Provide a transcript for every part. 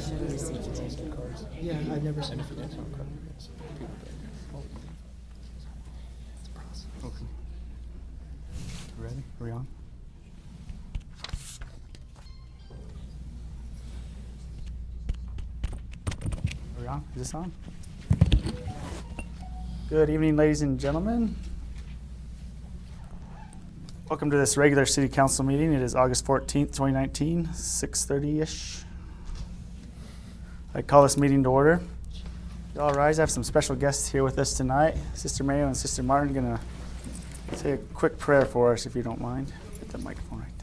should have received it. Yeah, I've never seen it. Okay. Ready? Are we on? Are we on? Is this on? Good evening, ladies and gentlemen. Welcome to this regular city council meeting. It is August 14th, 2019, 6:30-ish. I call this meeting to order. Y'all rise. I have some special guests here with us tonight. Sister Mayo and Sister Martin are going to say a quick prayer for us, if you don't mind. Get the microphone right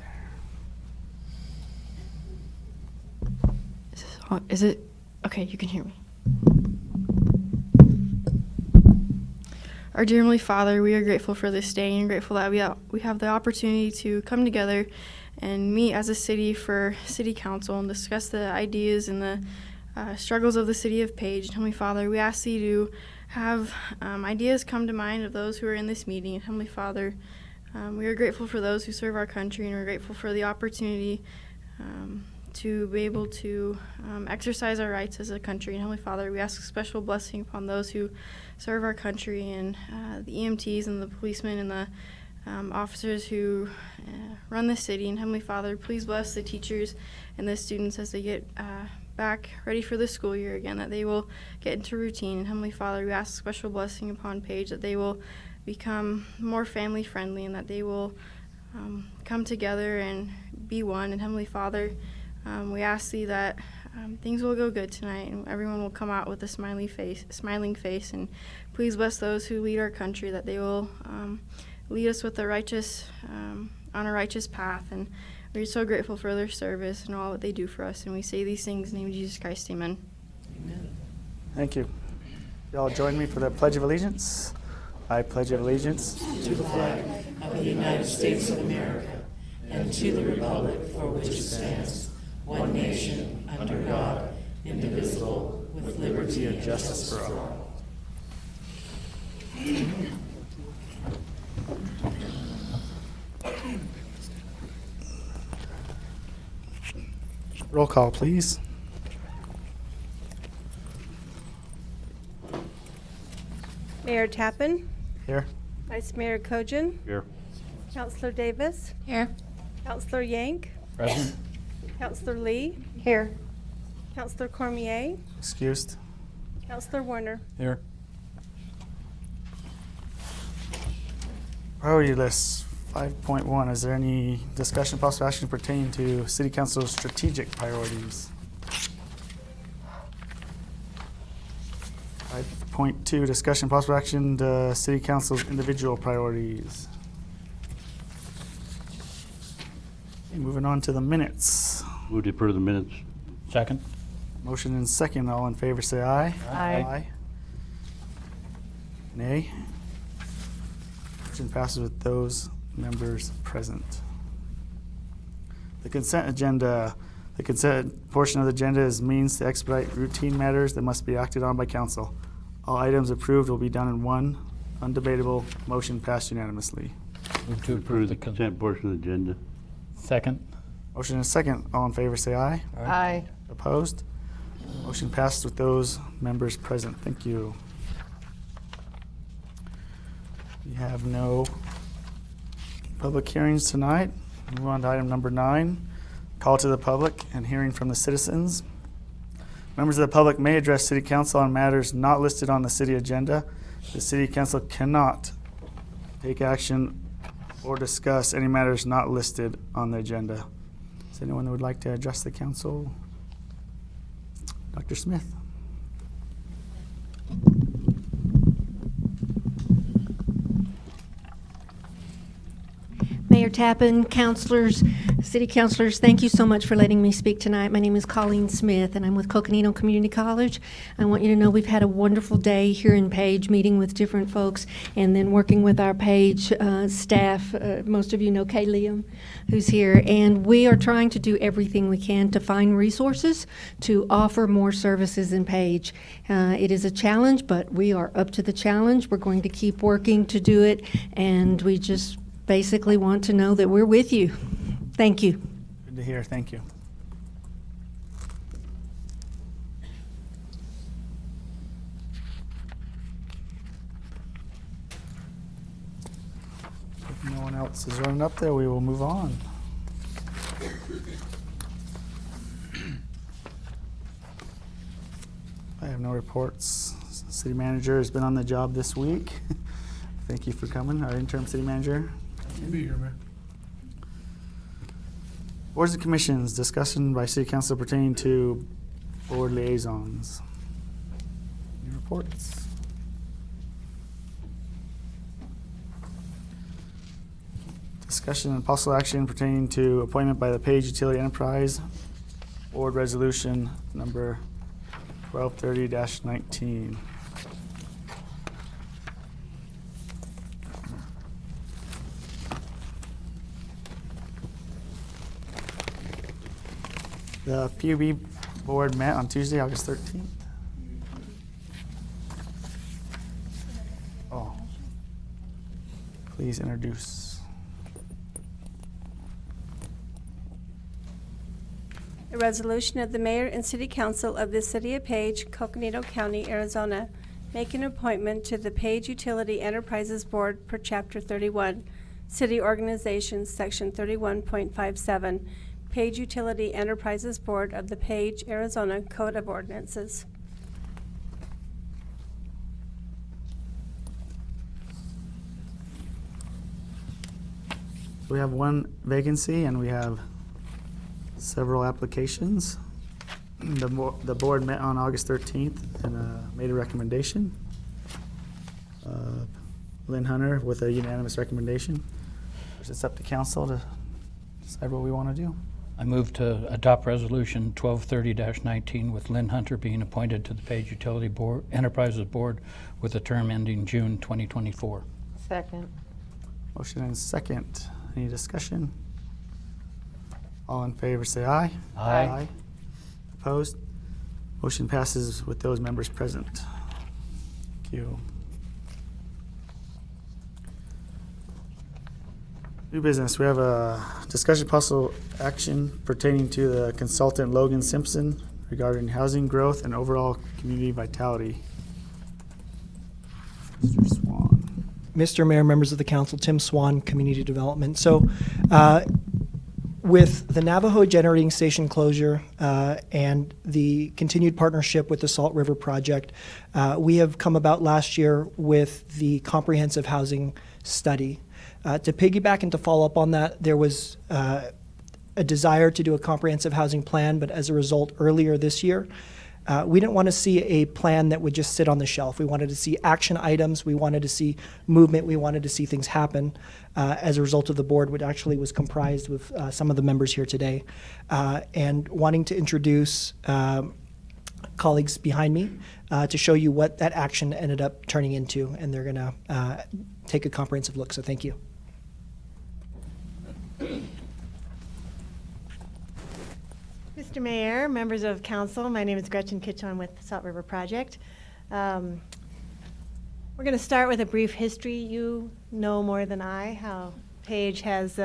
there. Is it? Okay, you can hear me. Our dear Heavenly Father, we are grateful for this day and grateful that we have the opportunity to come together and meet as a city for city council and discuss the ideas and the struggles of the city of Page. Heavenly Father, we ask you to have ideas come to mind of those who are in this meeting. And Heavenly Father, we are grateful for those who serve our country, and we're grateful for the opportunity to be able to exercise our rights as a country. And Heavenly Father, we ask a special blessing upon those who serve our country, and the EMTs and the policemen and the officers who run the city. And Heavenly Father, please bless the teachers and the students as they get back ready for the school year again, that they will get into routine. And Heavenly Father, we ask a special blessing upon Page, that they will become more family friendly and that they will come together and be one. And Heavenly Father, we ask thee that things will go good tonight and everyone will come out with a smiling face. And please bless those who lead our country, that they will lead us with the righteous, on a righteous path. And we're so grateful for their service and all that they do for us. And we say these things in the name of Jesus Christ. Amen. Amen. Thank you. Y'all join me for the Pledge of Allegiance. I pledge allegiance To the flag of the United States of America and to the republic for which it stands, one nation, under God, indivisible, with liberty and justice for all. Roll call, please. Mayor Tappan, Here. Vice Mayor Kojin, Here. Councilor Davis, Here. Councilor Yank, Present. Councilor Lee, Here. Councilor Cormier, Excused. Councilor Warner. Here. Priority list 5.1. Is there any discussion, possible action pertaining to City Council's strategic priorities? 5.2. Discussion, possible action to City Council's individual priorities. Okay, moving on to the minutes. Move to approve the minutes. Second. Motion and second. All in favor say aye. Aye. Nay. Motion passes with those members present. The consent agenda. The consent portion of the agenda is means to expedite routine matters that must be acted on by council. All items approved will be done in one undebatable motion passed unanimously. Move to Approve the consent portion of the agenda. Second. Motion and second. All in favor say aye. Aye. Opposed? Motion passed with those members present. Thank you. We have no public hearings tonight. Move on to item number 9, call to the public and hearing from the citizens. Members of the public may address City Council on matters not listed on the city agenda. The City Council cannot take action or discuss any matters not listed on the agenda. Is there anyone that would like to address the council? Dr. Smith. Mayor Tappan, councilors, city councilors, thank you so much for letting me speak tonight. My name is Colleen Smith, and I'm with Coconino Community College. I want you to know we've had a wonderful day here in Page, meeting with different folks, and then working with our Page staff. Most of you know Kay Liam, who's here, and we are trying to do everything we can to find resources to offer more services in Page. It is a challenge, but we are up to the challenge. We're going to keep working to do it, and we just basically want to know that we're with you. Thank you. Good to hear. Thank you. else is running up there, we will move on. I have no reports. City manager has been on the job this week. Thank you for coming, our interim city manager. Be here, man. Boards and commissions, discussion by city council pertaining to board liaisons. Any reports? Discussion and possible action pertaining to appointment by the Page Utility Enterprise Board Resolution number 1230-19. The PUB board met on Tuesday, August 13th. Oh. Please introduce. A resolution of the mayor and city council of the city of Page, Coconino County, Arizona, making an appointment to the Page Utility Enterprises Board per Chapter 31, City Organizations, Section 31.57, Page Utility Enterprises Board of the Page, Arizona Code of Ordinances. We have one vacancy and we have several applications. The board met on August 13th and made a recommendation. Lynn Hunter with a unanimous recommendation. It's up to council to decide what we want to do. I move to adopt Resolution 1230-19 with Lynn Hunter being appointed to the Page Utility Board, Enterprises Board with a term ending June 2024. Second. Motion and second. Any discussion? All in favor say aye. Aye. Opposed? Motion passes with those members present. Thank you. New business, we have a discussion possible action pertaining to the consultant Logan Simpson regarding housing growth and overall community vitality. Mr. Swan. Mr. Mayor, members of the council, Tim Swan, Community Development. So with the Navajo Generating Station closure and the continued partnership with the Salt River Project, we have come about last year with the comprehensive housing study. To piggyback and to follow up on that, there was a desire to do a comprehensive housing plan, but as a result, earlier this year, we didn't want to see a plan that would just sit on the shelf. We wanted to see action items. We wanted to see movement. We wanted to see things happen as a result of the board, which actually was comprised with some of the members here today, and wanting to introduce colleagues behind me to show you what that action ended up turning into, and they're going to take a comprehensive look. So thank you. Mr. Mayor, members of council, my name is Gretchen Kitchon with the Salt River Project. We're going to start with a brief history. You know more than I how Page has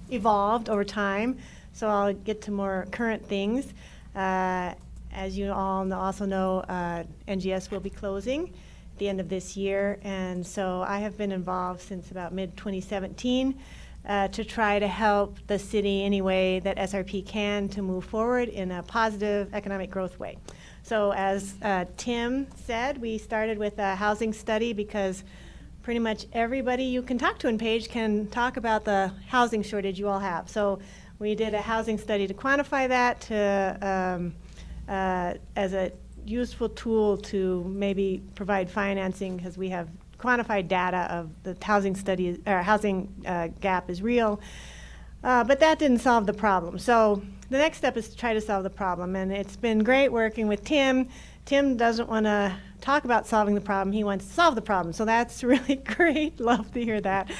evolved over time, so I'll get to more current things. As you all also know, NGS will be closing at the end of this year, and so I have been involved since about mid-2017 to try to help the city any way that SRP can to move forward in a positive economic growth way. So as Tim said, we started with a housing study because pretty much everybody you can talk to in Page can talk about the housing shortage you all have. So we did a housing study to quantify that to as a useful tool to maybe provide financing, because we have quantified data of the housing study, or housing gap is real, but that didn't solve the problem. So the next step is to try to solve the problem, and it's been great working with Tim. Tim doesn't want to talk about solving the problem, he wants to solve the problem, so that's really great. Love to hear that.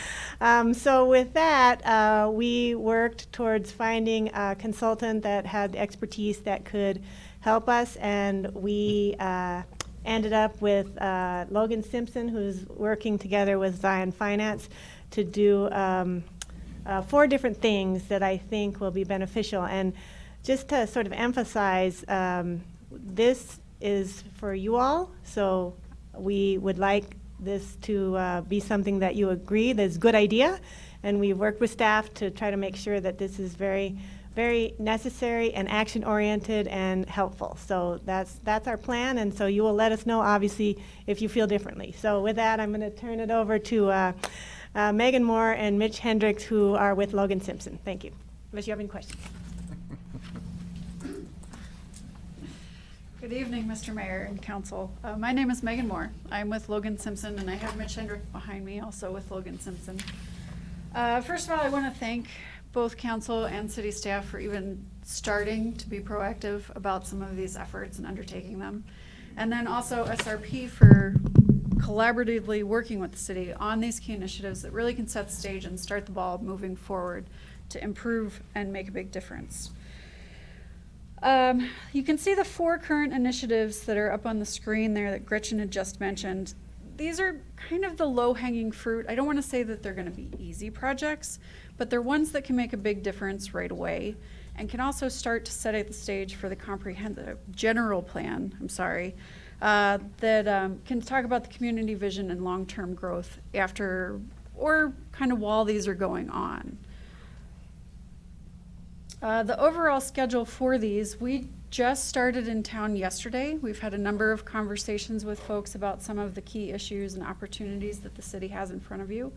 So with that, we worked towards finding a consultant that had expertise that could help us, and we ended up with Logan Simpson, who's working together with Zion Finance to do 4 different things that I think will be beneficial. And just to sort of emphasize, this is for you all, so we would like this to be something that you agree that's a good idea. And we've worked with staff to try to make sure that this is very, very necessary and action-oriented and helpful. So that's our plan, and so you will let us know, obviously, if you feel differently. So with that, I'm going to turn it over to Megan Moore and Mitch Hendricks, who are with Logan Simpson. Thank you. Unless you have any questions. Good evening, Mr. Mayor and Council. My name is Megan Moore. I'm with Logan Simpson, and I have Mitch Hendrick behind me, also with Logan Simpson. First of all, I want to thank both council and city staff for even starting to be proactive about some of these efforts and undertaking them. And then also SRP for collaboratively working with the city on these key initiatives that really can set the stage and start the ball moving forward to improve and make a big difference. You can see the 4 current initiatives that are up on the screen there that Gretchen had just mentioned. These are kind of the low-hanging fruit. I don't want to say that they're going to be easy projects, but they're ones that can make a big difference right away and can also start to set the stage for the comprehensive general plan, that can talk about the community vision and long-term growth after or kind of while these are going on. The overall schedule for these, we just started in town yesterday. We've had a number of conversations with folks about some of the key issues and opportunities that the city has in front of you.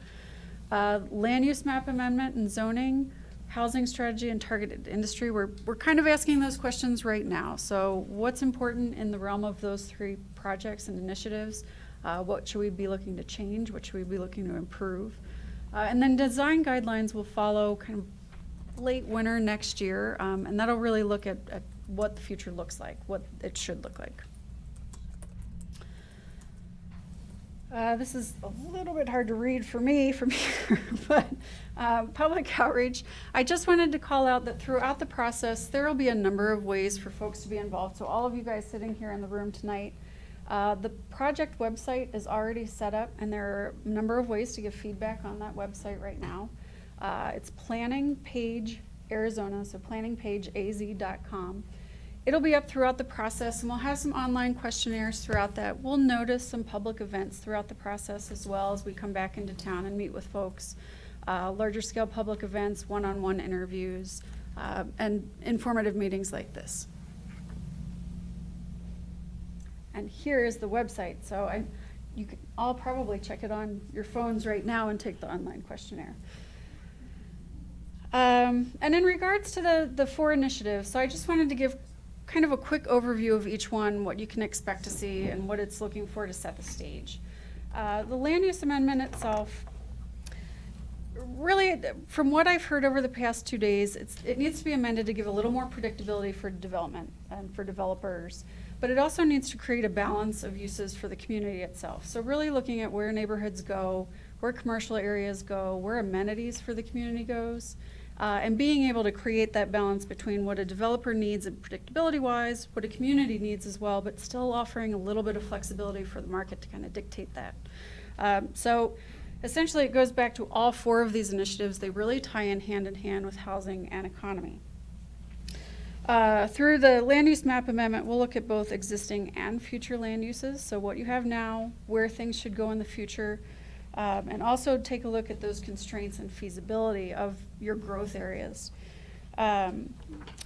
Land use map amendment and zoning, housing strategy, and targeted industry. We're kind of asking those questions right now. So what's important in the realm of those 3 projects and initiatives? What should we be looking to change? What should we be looking to improve? And then design guidelines will follow kind of late winter next year, and that'll really look at what the future looks like, what it should look like. This is a little bit hard to read for me from here, but public outreach. I just wanted to call out that throughout the process, there will be a number of ways for folks to be involved. So all of you guys sitting here in the room tonight, the project website is already set up, and there are a number of ways to give feedback on that website right now. It's Planning Page Arizona, so planningpageaz.com. It'll be up throughout the process, and we'll have some online questionnaires throughout that. We'll notice some public events throughout the process as well as we come back into town and meet with folks. Larger scale public events, one-on-one interviews, and informative meetings like this. And here is the website. So you can all probably check it on your phones right now and take the online questionnaire. And in regards to the 4 initiatives, so I just wanted to give kind of a quick overview of each one, what you can expect to see and what it's looking for to set the stage. The land use amendment itself, really, from what I've heard over the past 2 days, it needs to be amended to give a little more predictability for development and for developers, but it also needs to create a balance of uses for the community itself. So really looking at where neighborhoods go, where commercial areas go, where amenities for the community goes, and being able to create that balance between what a developer needs and predictability-wise, what a community needs as well, but still offering a little bit of flexibility for the market to kind of dictate that. So essentially it goes back to all 4 of these initiatives. They really tie in hand with housing and economy. Through the land use map amendment, we'll look at both existing and future land uses. So what you have now, where things should go in the future, and also take a look at those constraints and feasibility of your growth areas.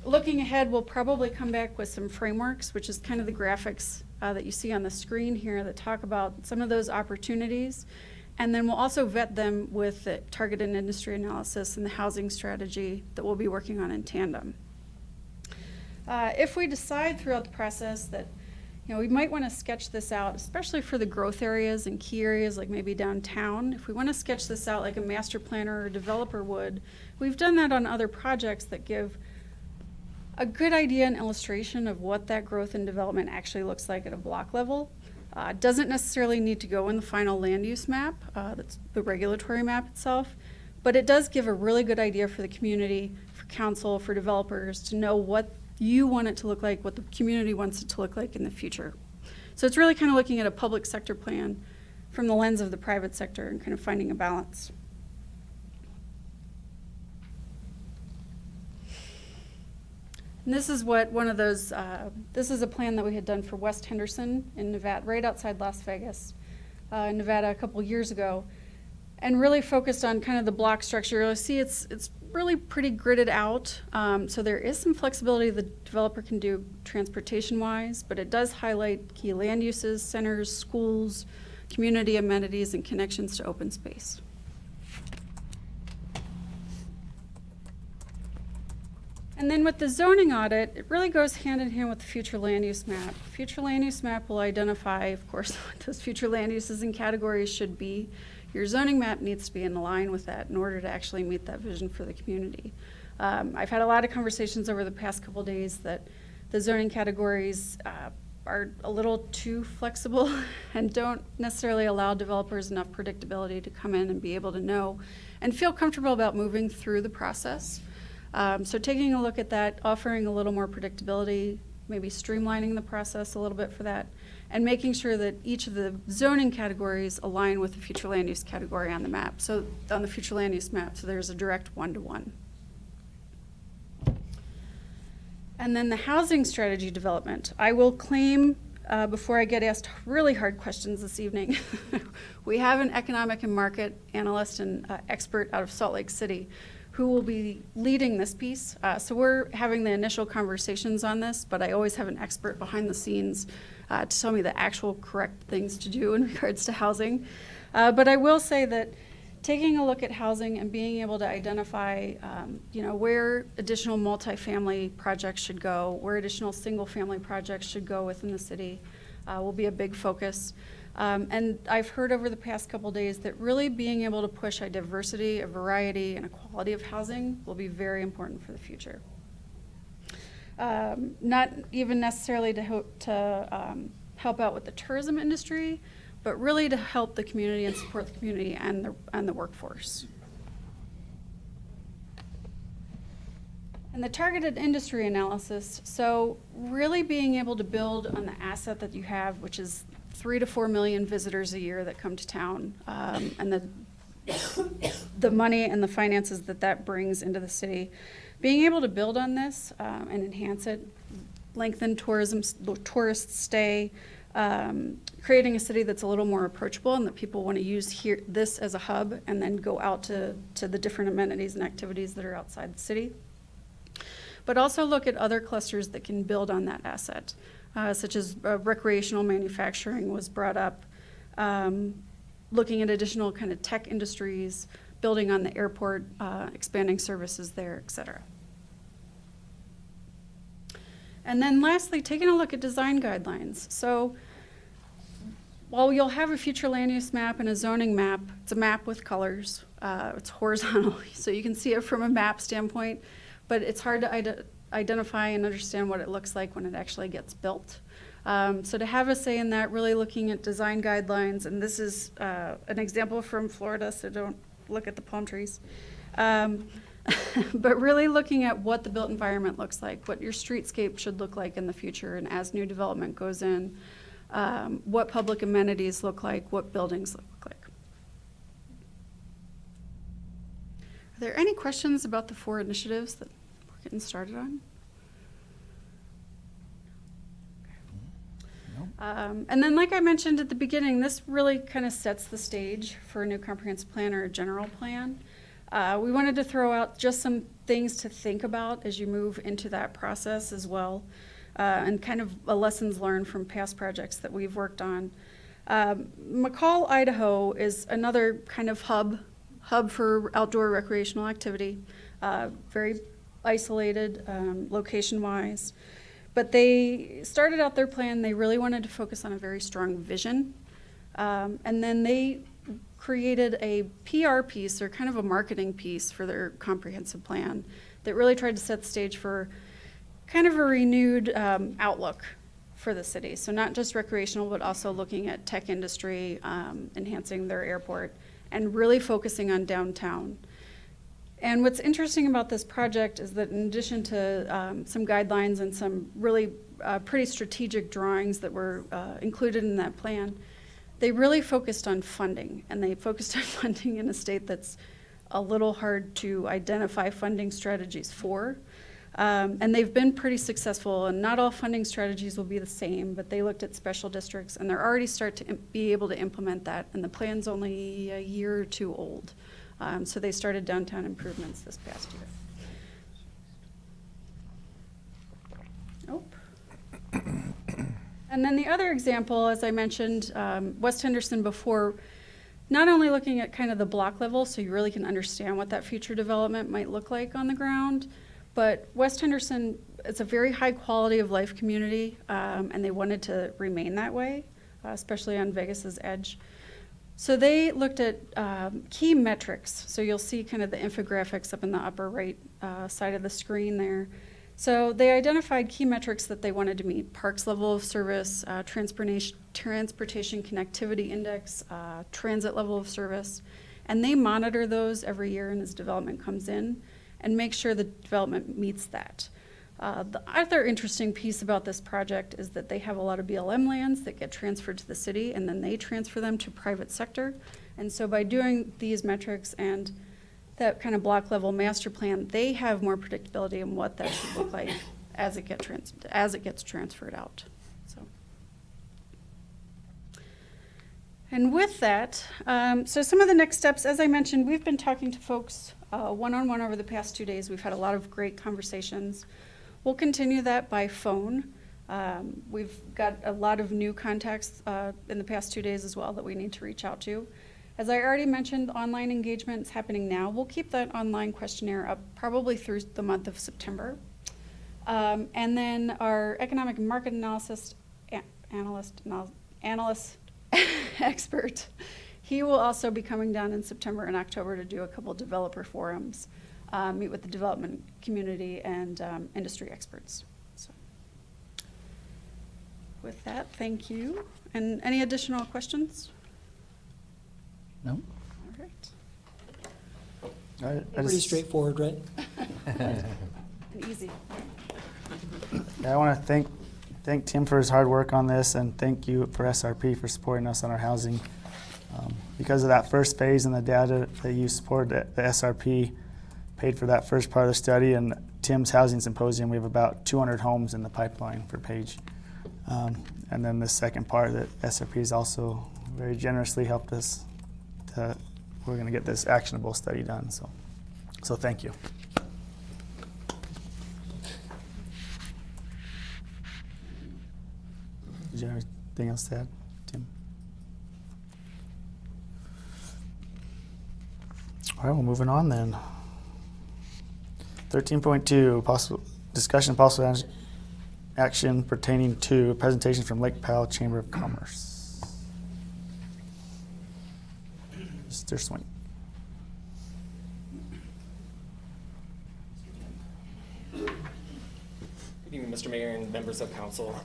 Looking ahead, we'll probably come back with some frameworks, which is kind of the graphics that you see on the screen here that talk about some of those opportunities. And then we'll also vet them with the targeted industry analysis and the housing strategy that we'll be working on in tandem. If we decide throughout the process that we might want to sketch this out, especially for the growth areas and key areas like maybe downtown. If we want to sketch this out like a master planner or developer would, we've done that on other projects that give a good idea and illustration of what that growth and development actually looks like at a block level. Doesn't necessarily need to go in the final land use map, that's the regulatory map itself, but it does give a really good idea for the community, for council, for developers to know what you want it to look like, what the community wants it to look like in the future. So it's really kind of looking at a public sector plan from the lens of the private sector and kind of finding a balance. And this is what one of those, this is a plan that we had done for West Henderson in Nevada, right outside Las Vegas. in Nevada a couple years ago, and really focused on kind of the block structure. You'll see it's really pretty gridded out, so there is some flexibility the developer can do transportation-wise, but it does highlight key land uses, centers, schools, community amenities, and connections to open space. And then with the zoning audit, it really goes hand in hand with the future land use map. Future land use map will identify, of course, what those future land uses and categories should be. Your zoning map needs to be in line with that in order to actually meet that vision for the community. I've had a lot of conversations over the past couple days that the zoning categories are a little too flexible and don't necessarily allow developers enough predictability to come in and be able to know and feel comfortable about moving through the process. So taking a look at that, offering a little more predictability, maybe streamlining the process a little bit for that, and making sure that each of the zoning categories align with the future land use category on the map. So on the future land use map, so there's a direct one-to-one. And then the housing strategy development. I will claim, before I get asked really hard questions this evening, we have an economic and market analyst and expert out of Salt Lake City who will be leading this piece. So we're having the initial conversations on this, but I always have an expert behind the scenes to tell me the actual correct things to do in regards to housing. But I will say that taking a look at housing and being able to identify where additional multifamily projects should go, where additional single-family projects should go within the city will be a big focus. And I've heard over the past couple days that really being able to push a diversity, a variety, and a quality of housing will be very important for the future. Not even necessarily to help out with the tourism industry, but really to help the community and support the community and the workforce. And the targeted industry analysis, so really being able to build on the asset that you have, which is 3 to 4 million visitors a year that come to town, and the money and the finances that brings into the city. Being able to build on this and enhance it, lengthen tourist stay, creating a city that's a little more approachable and that people want to use this as a hub and then go out to the different amenities and activities that are outside the city. But also look at other clusters that can build on that asset. Such as recreational manufacturing was brought up, looking at additional kind of tech industries, building on the airport, expanding services there, et cetera. And then lastly, taking a look at design guidelines. So while you'll have a future land use map and a zoning map, it's a map with colors. It's horizontal, so you can see it from a map standpoint, but it's hard to identify and understand what it looks like when it actually gets built. So to have a say in that, really looking at design guidelines, and this is an example from Florida, so don't look at the palm trees. But really looking at what the built environment looks like, what your streetscape should look like in the future, and as new development goes in, what public amenities look like, what buildings look like. Are there any questions about the 4 initiatives that we're getting started on? And then, like I mentioned at the beginning, this really kind of sets the stage for a new comprehensive plan or a general plan. We wanted to throw out just some things to think about as you move into that process as well, and kind of lessons learned from past projects that we've worked on. McCall, Idaho is another kind of hub for outdoor recreational activity, very isolated location-wise. But they started out their plan, they really wanted to focus on a very strong vision. And then they created a PR piece, or kind of a marketing piece for their comprehensive plan that really tried to set the stage for kind of a renewed outlook for the city. So not just recreational, but also looking at tech industry, enhancing their airport, and really focusing on downtown. And what's interesting about this project is that in addition to some guidelines and some really pretty strategic drawings that were included in that plan, they really focused on funding. And they focused on funding in a state that's a little hard to identify funding strategies for. And they've been pretty successful, and not all funding strategies will be the same, but they looked at special districts, and they're already starting to be able to implement that, and the plan's only a year or two old. So they started downtown improvements this past year. Nope. And then the other example, as I mentioned, West Henderson before, not only looking at kind of the block level, so you really can understand what that future development might look like on the ground, but West Henderson, it's a very high quality of life community, and they wanted to remain that way, especially on Vegas's edge. So they looked at key metrics. So you'll see kind of the infographics up in the upper right side of the screen there. So they identified key metrics that they wanted to meet: parks level of service, transportation connectivity index, transit level of service, and they monitor those every year and as development comes in and make sure the development meets that. The other interesting piece about this project is that they have a lot of BLM lands that get transferred to the city, and then they transfer them to private sector. And so by doing these metrics and that kind of block level master plan, they have more predictability in what that should look like as it gets transferred out. And with that, so some of the next steps, as I mentioned, we've been talking to folks one-on-one over the past 2 days. We've had a lot of great conversations. We'll continue that by phone. We've got a lot of new contacts in the past 2 days as well that we need to reach out to. As I already mentioned, online engagement is happening now. We'll keep that online questionnaire up probably through the month of September. And then our economic and market analyst expert, he will also be coming down in September and October to do a couple developer forums, meet with the development community and industry experts. So with that, thank you. And any additional questions? No? All right. Pretty straightforward, right? Easy. I want to thank Tim for his hard work on this, and thank you for SRP for supporting us on our housing. Because of that first phase and the data that you supported, the SRP paid for that first part of the study, and Tim's housing symposium, we have about 200 homes in the pipeline for Page. And then the second part that SRP has also very generously helped us we're going to get this actionable study done. So thank you. Did you have anything else to add, Tim? All right, well, moving on then. 13.2, possible discussion, possible action pertaining to a presentation from Lake Powell Chamber of Commerce. Mr. Swing. Good evening, Mr. Mayor and members of council.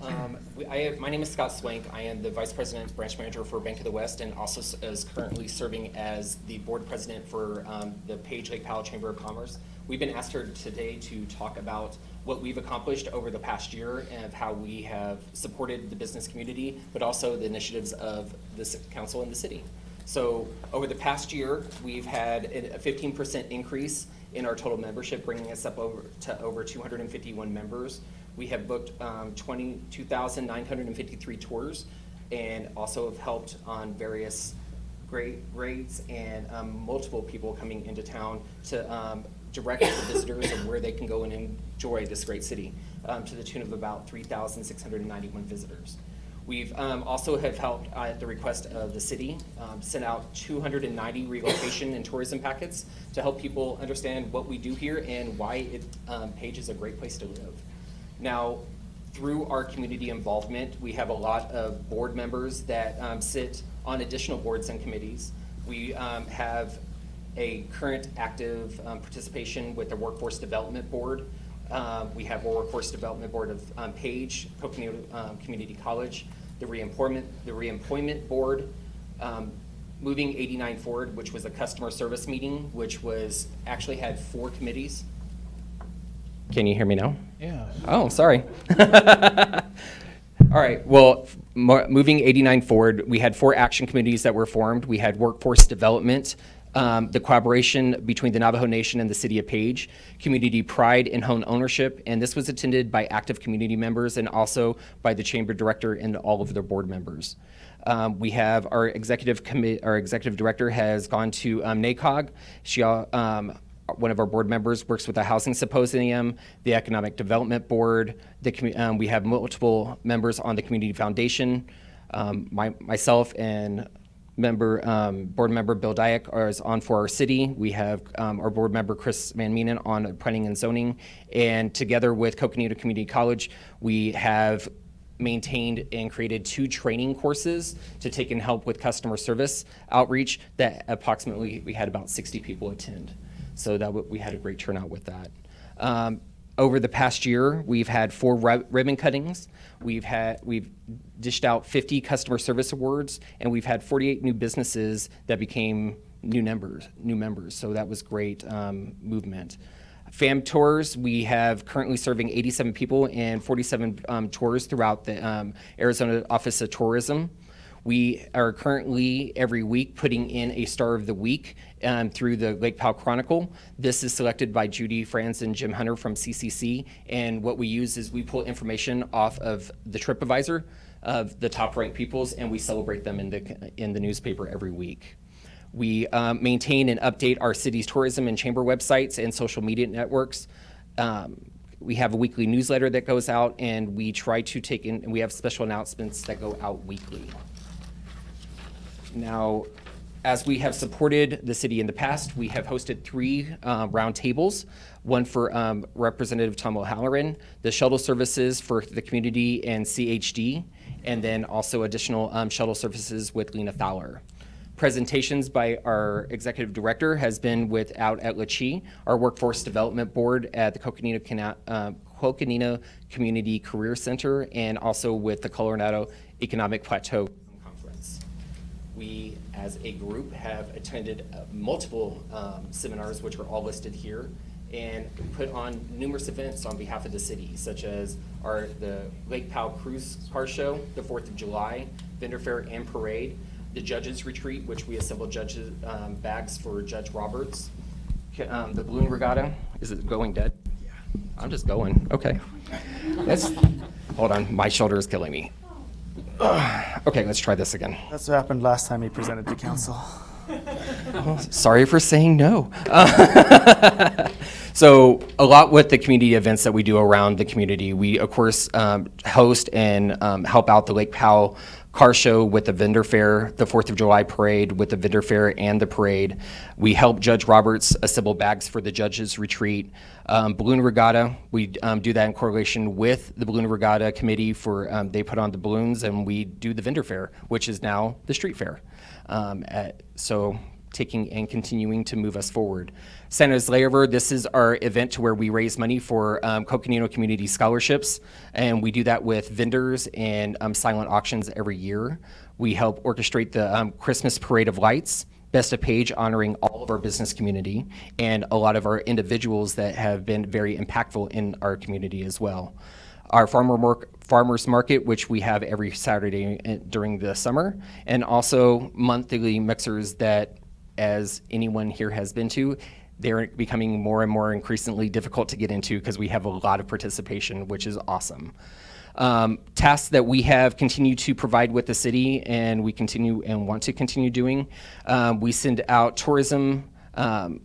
My name is Scott Swank. I am the Vice President, Branch Manager for Bank of the West, and also is currently serving as the Board President for the Page Lake Powell Chamber of Commerce. We've been asked here today to talk about what we've accomplished over the past year and how we have supported the business community, but also the initiatives of the council and the city. So over the past year, we've had a 15% increase in our total membership, bringing us up to over 251 members. We have booked 22,953 tours, and also have helped on various grades and multiple people coming into town to direct the visitors of where they can go and enjoy this great city, to the tune of about 3,691 visitors. We've also have helped, at the request of the city, send out 290 relocation and tourism packets to help people understand what we do here and why Page is a great place to live. Now, through our community involvement, we have a lot of board members that sit on additional boards and committees. We have a current active participation with the Workforce Development Board. We have a Workforce Development Board of Page, Coconino Community College, the Reemployment Board, Moving 89 Forward, which was a customer service meeting, which was actually had 4 committees. Can you hear me now? Yeah. Oh, sorry. All right, well, Moving 89 Forward, we had 4 action committees that were formed. We had Workforce Development, the collaboration between the Navajo Nation and the City of Page, community pride and home ownership, and this was attended by active community members and also by the Chamber Director and all of their board members. We have our executive director has gone to NACOG. She, one of our board members works with the Housing Symposium, the Economic Development Board. We have multiple members on the Community Foundation. Myself and board member Bill Dyack is on for our city. We have our board member Chris Van Menen on planning and zoning. And together with Coconino Community College, we have maintained and created 2 training courses to take and help with customer service outreach that approximately we had about 60 people attend. So that we had a great turnout with that. Over the past year, we've had 4 ribbon cuttings. We've dished out 50 customer service awards, and we've had 48 new businesses that became new members. So that was great movement. FAM tours, we have currently serving 87 people and 47 tours throughout the Arizona Office of Tourism. We are currently every week putting in a Star of the Week through the Lake Powell Chronicle. This is selected by Judy Franz and Jim Hunter from CCC, and what we use is we pull information off of the TripAdvisor of the top ranked peoples, and we celebrate them in the newspaper every week. We maintain and update our city's tourism and chamber websites and social media networks. We have a weekly newsletter that goes out, and we try to take in, and we have special announcements that go out weekly. Now, as we have supported the city in the past, we have hosted 3 round tables, one for Representative Tom O'Halloran, the shuttle services for the community and CHD, and then also additional shuttle services with Lena Fowler. Presentations by our executive director has been out at LaChie, our workforce development board at the Coconino Community Career Center, and also with the Coronado Economic Plateau Conference. We, as a group, have attended multiple seminars, which are all listed here, and put on numerous events on behalf of the city, such as the Lake Powell Cruise Car Show, the 4th of July, Vendor Fair and Parade, the Judges Retreat, which we assembled judges bags for Judge Roberts, the Balloon Regatta. Is it going dead? Yeah. I'm just going. Okay. Hold on. My shoulder is killing me. Okay, let's try this again. That's what happened last time he presented to council. Sorry for saying no. So a lot with the community events that we do around the community. We, of course, host and help out the Lake Powell Car Show with the Vendor Fair, the 4th of July Parade with the Vendor Fair and the Parade. We help Judge Roberts assemble bags for the Judges Retreat. Balloon Regatta, we do that in correlation with the Balloon Regatta Committee they put on the balloons, and we do the Vendor Fair, which is now the Street Fair. So taking and continuing to move us forward. Santa's Layover, this is our event to where we raise money for Coconino Community Scholarships, and we do that with vendors and silent auctions every year. We help orchestrate the Christmas Parade of Lights, Best of Page, honoring all of our business community, and a lot of our individuals that have been very impactful in our community as well. Our farmers market, which we have every Saturday during the summer, and also monthly mixers that, as anyone here has been to, they're becoming more and more increasingly difficult to get into because we have a lot of participation, which is awesome. Tasks that we have continued to provide with the city, and we continue and want to continue doing. We send out tourism.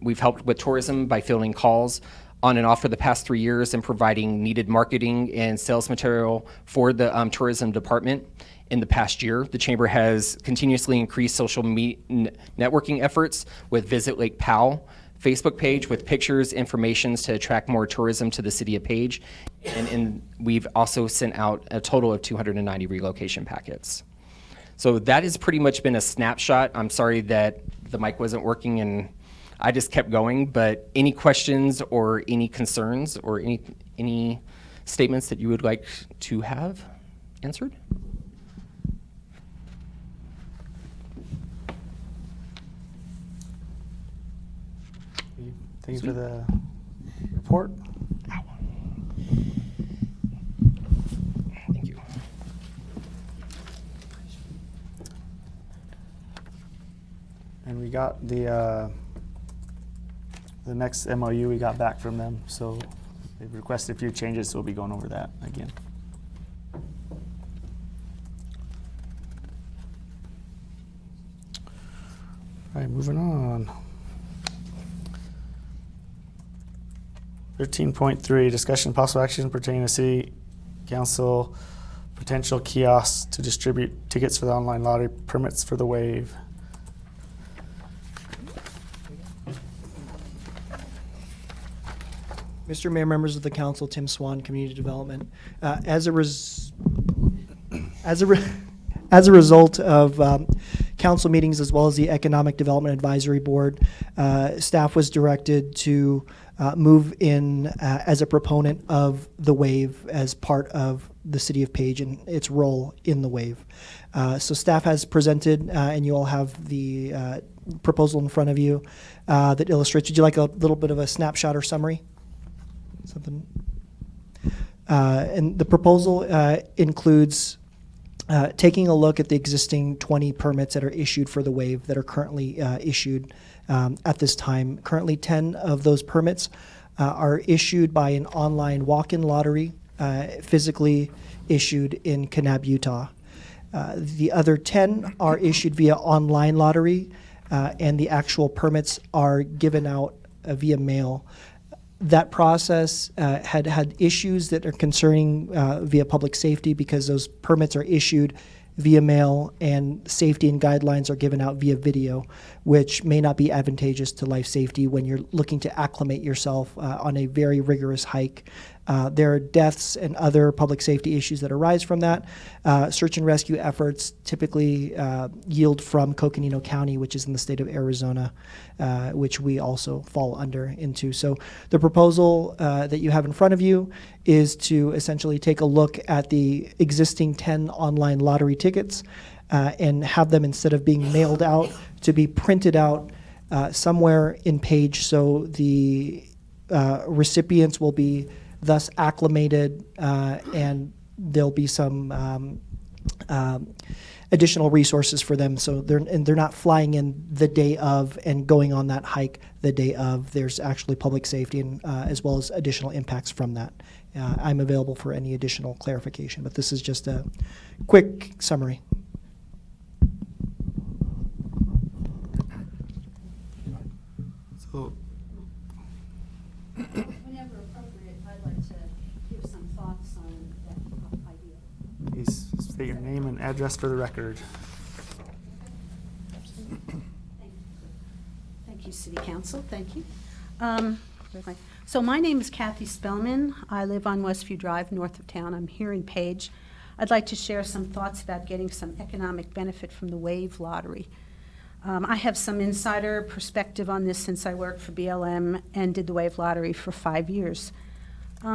We've helped with tourism by fielding calls on and off for the past 3 years and providing needed marketing and sales material for the tourism department. In the past year, the Chamber has continuously increased social networking efforts with Visit Lake Powell Facebook page with pictures, informations to attract more tourism to the city of Page. And we've also sent out a total of 290 relocation packets. So that has pretty much been a snapshot. I'm sorry that the mic wasn't working and I just kept going, but any questions or any concerns or any statements that you would like to have answered? Thank you for the report. Thank you. And we got the next MOU we got back from them, so they've requested a few changes, so we'll be going over that again. All right, moving on. 13.3, discussion and possible action pertaining to city council potential kiosks to distribute tickets for the online lottery, permits for the wave. Mr. Mayor, members of the council, Tim Swan, Community Development. As a result of council meetings as well as the Economic Development Advisory Board, staff was directed to move in as a proponent of the wave as part of the City of Page and its role in the wave. So staff has presented, and you all have the proposal in front of you that illustrates. Would you like a little bit of a snapshot or summary? Something. And the proposal includes taking a look at the existing 20 permits that are issued for the wave that are currently issued at this time. Currently, 10 of those permits are issued by an online walk-in lottery physically issued in Kanab, Utah. The other 10 are issued via online lottery, and the actual permits are given out via mail. That process had issues that are concerning via public safety because those permits are issued via mail and safety and guidelines are given out via video, which may not be advantageous to life safety when you're looking to acclimate yourself on a very rigorous hike. There are deaths and other public safety issues that arise from that. Search and rescue efforts typically yield from Coconino County, which is in the state of Arizona, which we also fall into. So the proposal that you have in front of you is to essentially take a look at the existing 10 online lottery tickets and have them, instead of being mailed out, to be printed out somewhere in Page, so the recipients will be thus acclimated, and there'll be some additional resources for them. So they're not flying in the day of and going on that hike the day of. There's actually public safety and as well as additional impacts from that. I'm available for any additional clarification, but this is just a quick summary. So, Whenever appropriate, I'd like to give some thoughts on that idea. please state your name and address for the record. Thank you, City Council. Thank you. So my name is Kathy Spellman. I live on Westview Drive, north of town. I'm here in Page. I'd like to share some thoughts about getting some economic benefit from the Wave Lottery. I have some insider perspective on this since I worked for BLM and did the Wave Lottery for 5 years.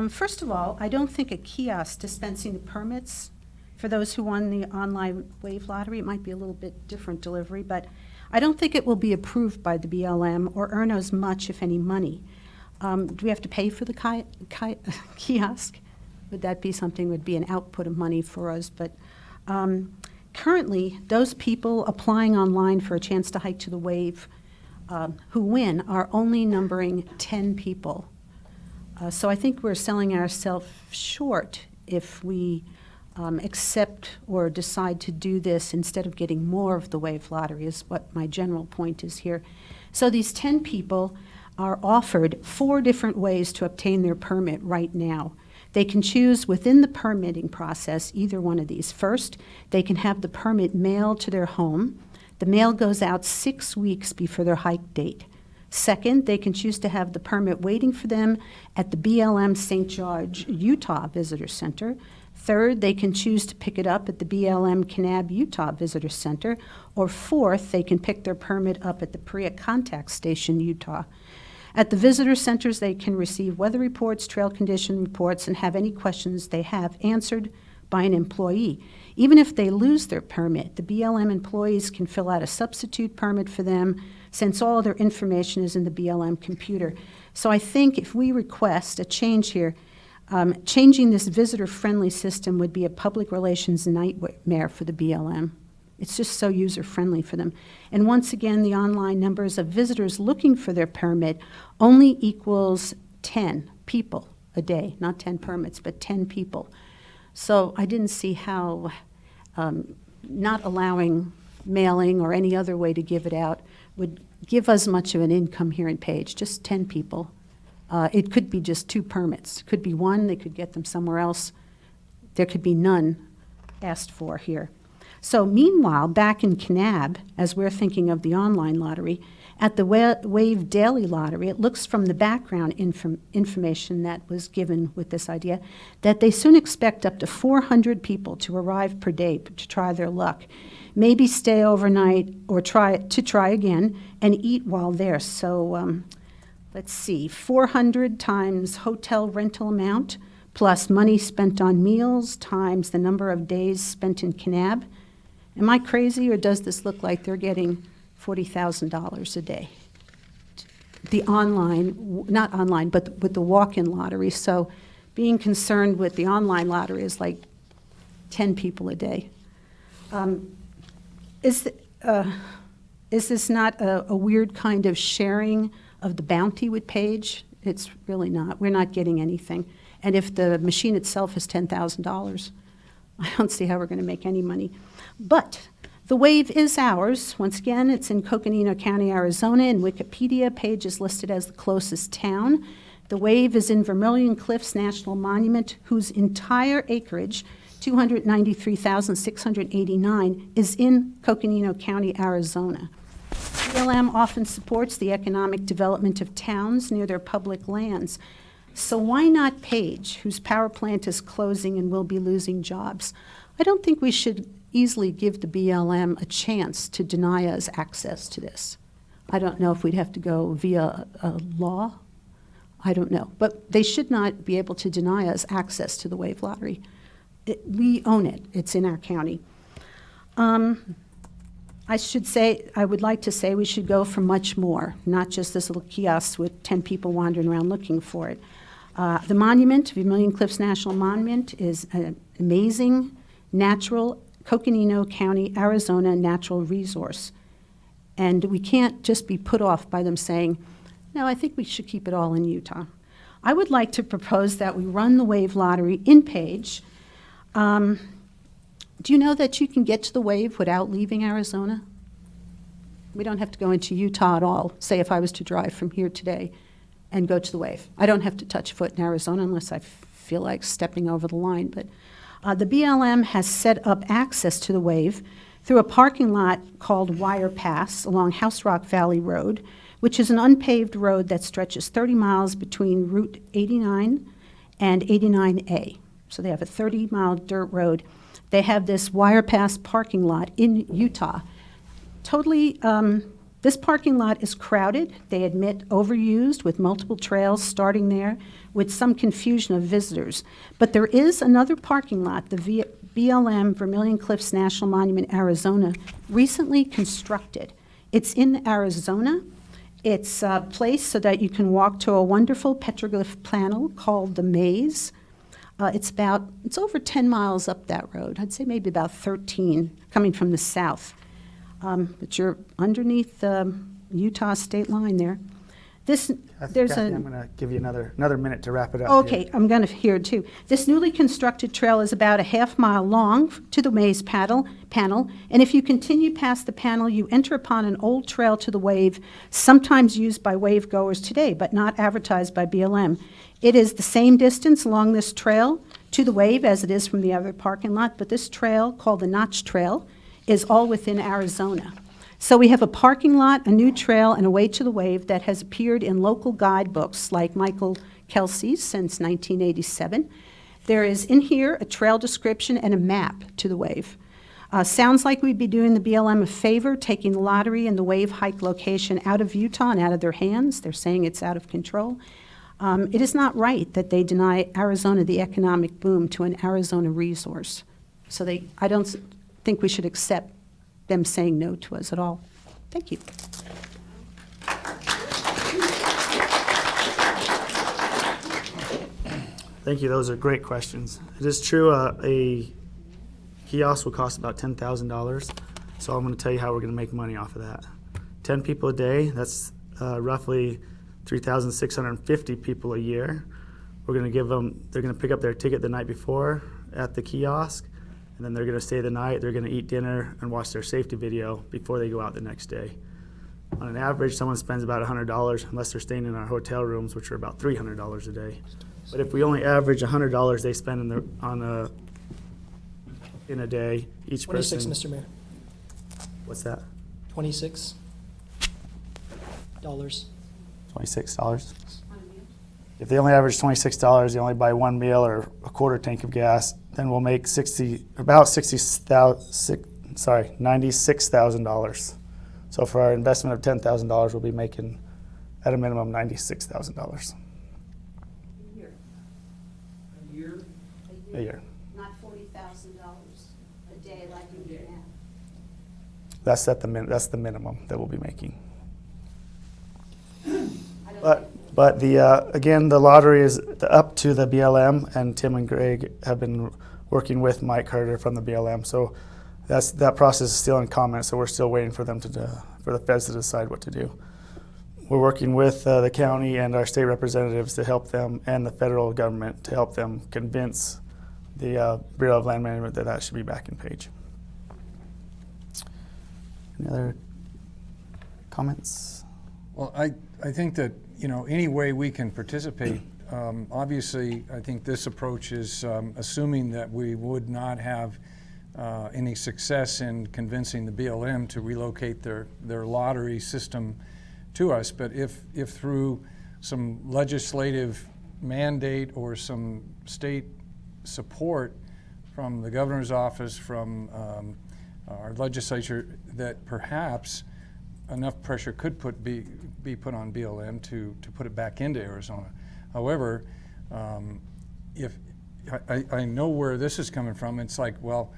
First of all, I don't think a kiosk dispensing the permits for those who won the online Wave Lottery, it might be a little bit different delivery, but I don't think it will be approved by the BLM or earn as much, if any, money. Do we have to pay for the kiosk? Would that be something, would be an output of money for us? But currently, those people applying online for a chance to hike to the wave who win are only numbering 10 people. So I think we're selling ourselves short if we accept or decide to do this instead of getting more of the Wave Lottery, is what my general point is here. So these 10 people are offered 4 different ways to obtain their permit right now. They can choose within the permitting process either one of these. First, they can have the permit mailed to their home. The mail goes out 6 weeks before their hike date. Second, they can choose to have the permit waiting for them at the BLM St. George, Utah Visitor Center. Third, they can choose to pick it up at the BLM Kanab, Utah Visitor Center. Or fourth, they can pick their permit up at the PREA Contact Station, Utah. At the visitor centers, they can receive weather reports, trail condition reports, and have any questions they have answered by an employee. Even if they lose their permit, the BLM employees can fill out a substitute permit for them, since all their information is in the BLM computer. So I think if we request a change here, changing this visitor-friendly system would be a public relations nightmare for the BLM. It's just so user-friendly for them. And once again, the online numbers of visitors looking for their permit only equals 10 people a day, not 10 permits, but 10 people. So I didn't see how not allowing mailing or any other way to give it out would give us much of an income here in Page, just 10 people. It could be just 2 permits. It could be 1, they could get them somewhere else. There could be none asked for here. So meanwhile, back in Kanab, as we're thinking of the online lottery, at the Wave Daily Lottery, it looks from the background information that was given with this idea that they soon expect up to 400 people to arrive per day to try their luck, maybe stay overnight or try again and eat while there. So let's see, 400 times hotel rental amount plus money spent on meals times the number of days spent in Kanab. Am I crazy, or does this look like they're getting $40,000 a day? The online, not online, but with the walk-in lottery. So being concerned with the online lottery is like 10 people a day. Is this not a weird kind of sharing of the bounty with Page? It's really not. We're not getting anything. And if the machine itself is $10,000, I don't see how we're going to make any money. But the Wave is ours. Once again, it's in Coconino County, Arizona. In Wikipedia, Page is listed as the closest town. The Wave is in Vermilion Cliffs National Monument, whose entire acreage, 293,689, is in Coconino County, Arizona. BLM often supports the economic development of towns near their public lands. So why not Page, whose power plant is closing and will be losing jobs? I don't think we should easily give the BLM a chance to deny us access to this. I don't know if we'd have to go via a law. I don't know. But they should not be able to deny us access to the Wave Lottery. We own it. It's in our county. I would like to say we should go for much more, not just this little kiosk with 10 people wandering around looking for it. The monument, Vermilion Cliffs National Monument, is an amazing natural Coconino County, Arizona natural resource. And we can't just be put off by them saying, no, I think we should keep it all in Utah. I would like to propose that we run the Wave Lottery in Page. Do you know that you can get to the Wave without leaving Arizona? We don't have to go into Utah at all. Say if I was to drive from here today and go to the Wave. I don't have to touch foot in Arizona unless I feel like stepping over the line. But the BLM has set up access to the Wave through a parking lot called Wire Pass along House Rock Valley Road, which is an unpaved road that stretches 30 miles between Route 89 and 89A. So they have a 30-mile dirt road. They have this Wire Pass parking lot in Utah. Totally, this parking lot is crowded. They admit overused with multiple trails starting there with some confusion of visitors. But there is another parking lot, the BLM Vermilion Cliffs National Monument, Arizona, recently constructed. It's in Arizona. It's placed so that you can walk to a wonderful petroglyph panel called the Maze. It's over 10 miles up that road. I'd say maybe about 13 coming from the south. But you're underneath the Utah state line there. Kathy, I'm going to give you another minute to wrap it up. Okay, here. I'm going to hear it too. This newly constructed trail is about a half-mile long to the Maze panel, and if you continue past the panel, you enter upon an old trail to the Wave, sometimes used by Wave goers today, but not advertised by BLM. It is the same distance along this trail to the Wave as it is from the other parking lot, but this trail, called the Notch Trail, is all within Arizona. So we have a parking lot, a new trail, and a way to the Wave that has appeared in local guidebooks like Michael Kelsey's since 1987. There is in here a trail description and a map to the Wave. Sounds like we'd be doing the BLM a favor, taking the lottery and the Wave hike location out of Utah and out of their hands. They're saying it's out of control. It is not right that they deny Arizona the economic boom to an Arizona resource. So I don't think we should accept them saying no to us at all. Thank you. Thank you. Those are great questions. It is true a kiosk will cost about $10,000. So I'm going to tell you how we're going to make money off of that. 10 people a day, that's roughly 3,650 people a year. We're going to give them, they're going to pick up their ticket the night before at the kiosk, and then they're going to stay the night, they're going to eat dinner and watch their safety video before they go out the next day. On an average, someone spends about $100 unless they're staying in our hotel rooms, which are about $300 a day. But if we only average $100 they spend in a day, each 26, person. Mr. Mayor. What's that? $26. $26. If they only average $26, they only buy one meal or a quarter tank of gas, then we'll make $96,000. So for our investment of $10,000, we'll be making at a minimum $96,000 a year. Not $40,000 a day like you do now. That's the minimum that we'll be making. But again, the lottery is up to the BLM, and Tim and Greg have been working with Mike Carter from the BLM. So that process is still in comment. So we're still waiting for them for the feds to decide what to do. We're working with the county and our state representatives to help them, and the federal government to help them convince the Bureau of Land Management that should be back in Page. Any other comments? Well, I think that, any way we can participate, obviously, I think this approach is assuming that we would not have any success in convincing the BLM to relocate their lottery system to us. But if through some legislative mandate or some state support from the governor's office, from our legislature, that perhaps enough pressure could be put on BLM to put it back into Arizona. However, if I know where this is coming from, it's like, well,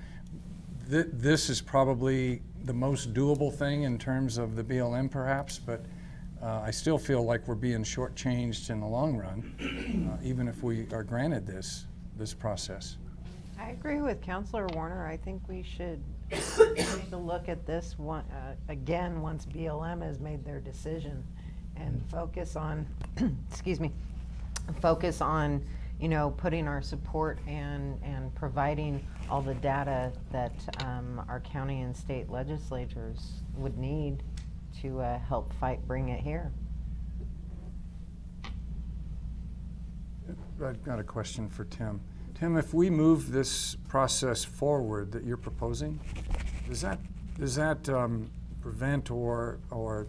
this is probably the most doable thing in terms of the BLM perhaps, but I still feel like we're being shortchanged in the long run, even if we are granted this process. I agree with Councilor Warner. I think we should take a look at this one again once BLM has made their decision, and focus on, focus on, putting our support and providing all the data that our county and state legislatures would need to help bring it here. I've got a question for Tim. Tim, if we move this process forward that you're proposing, does that prevent or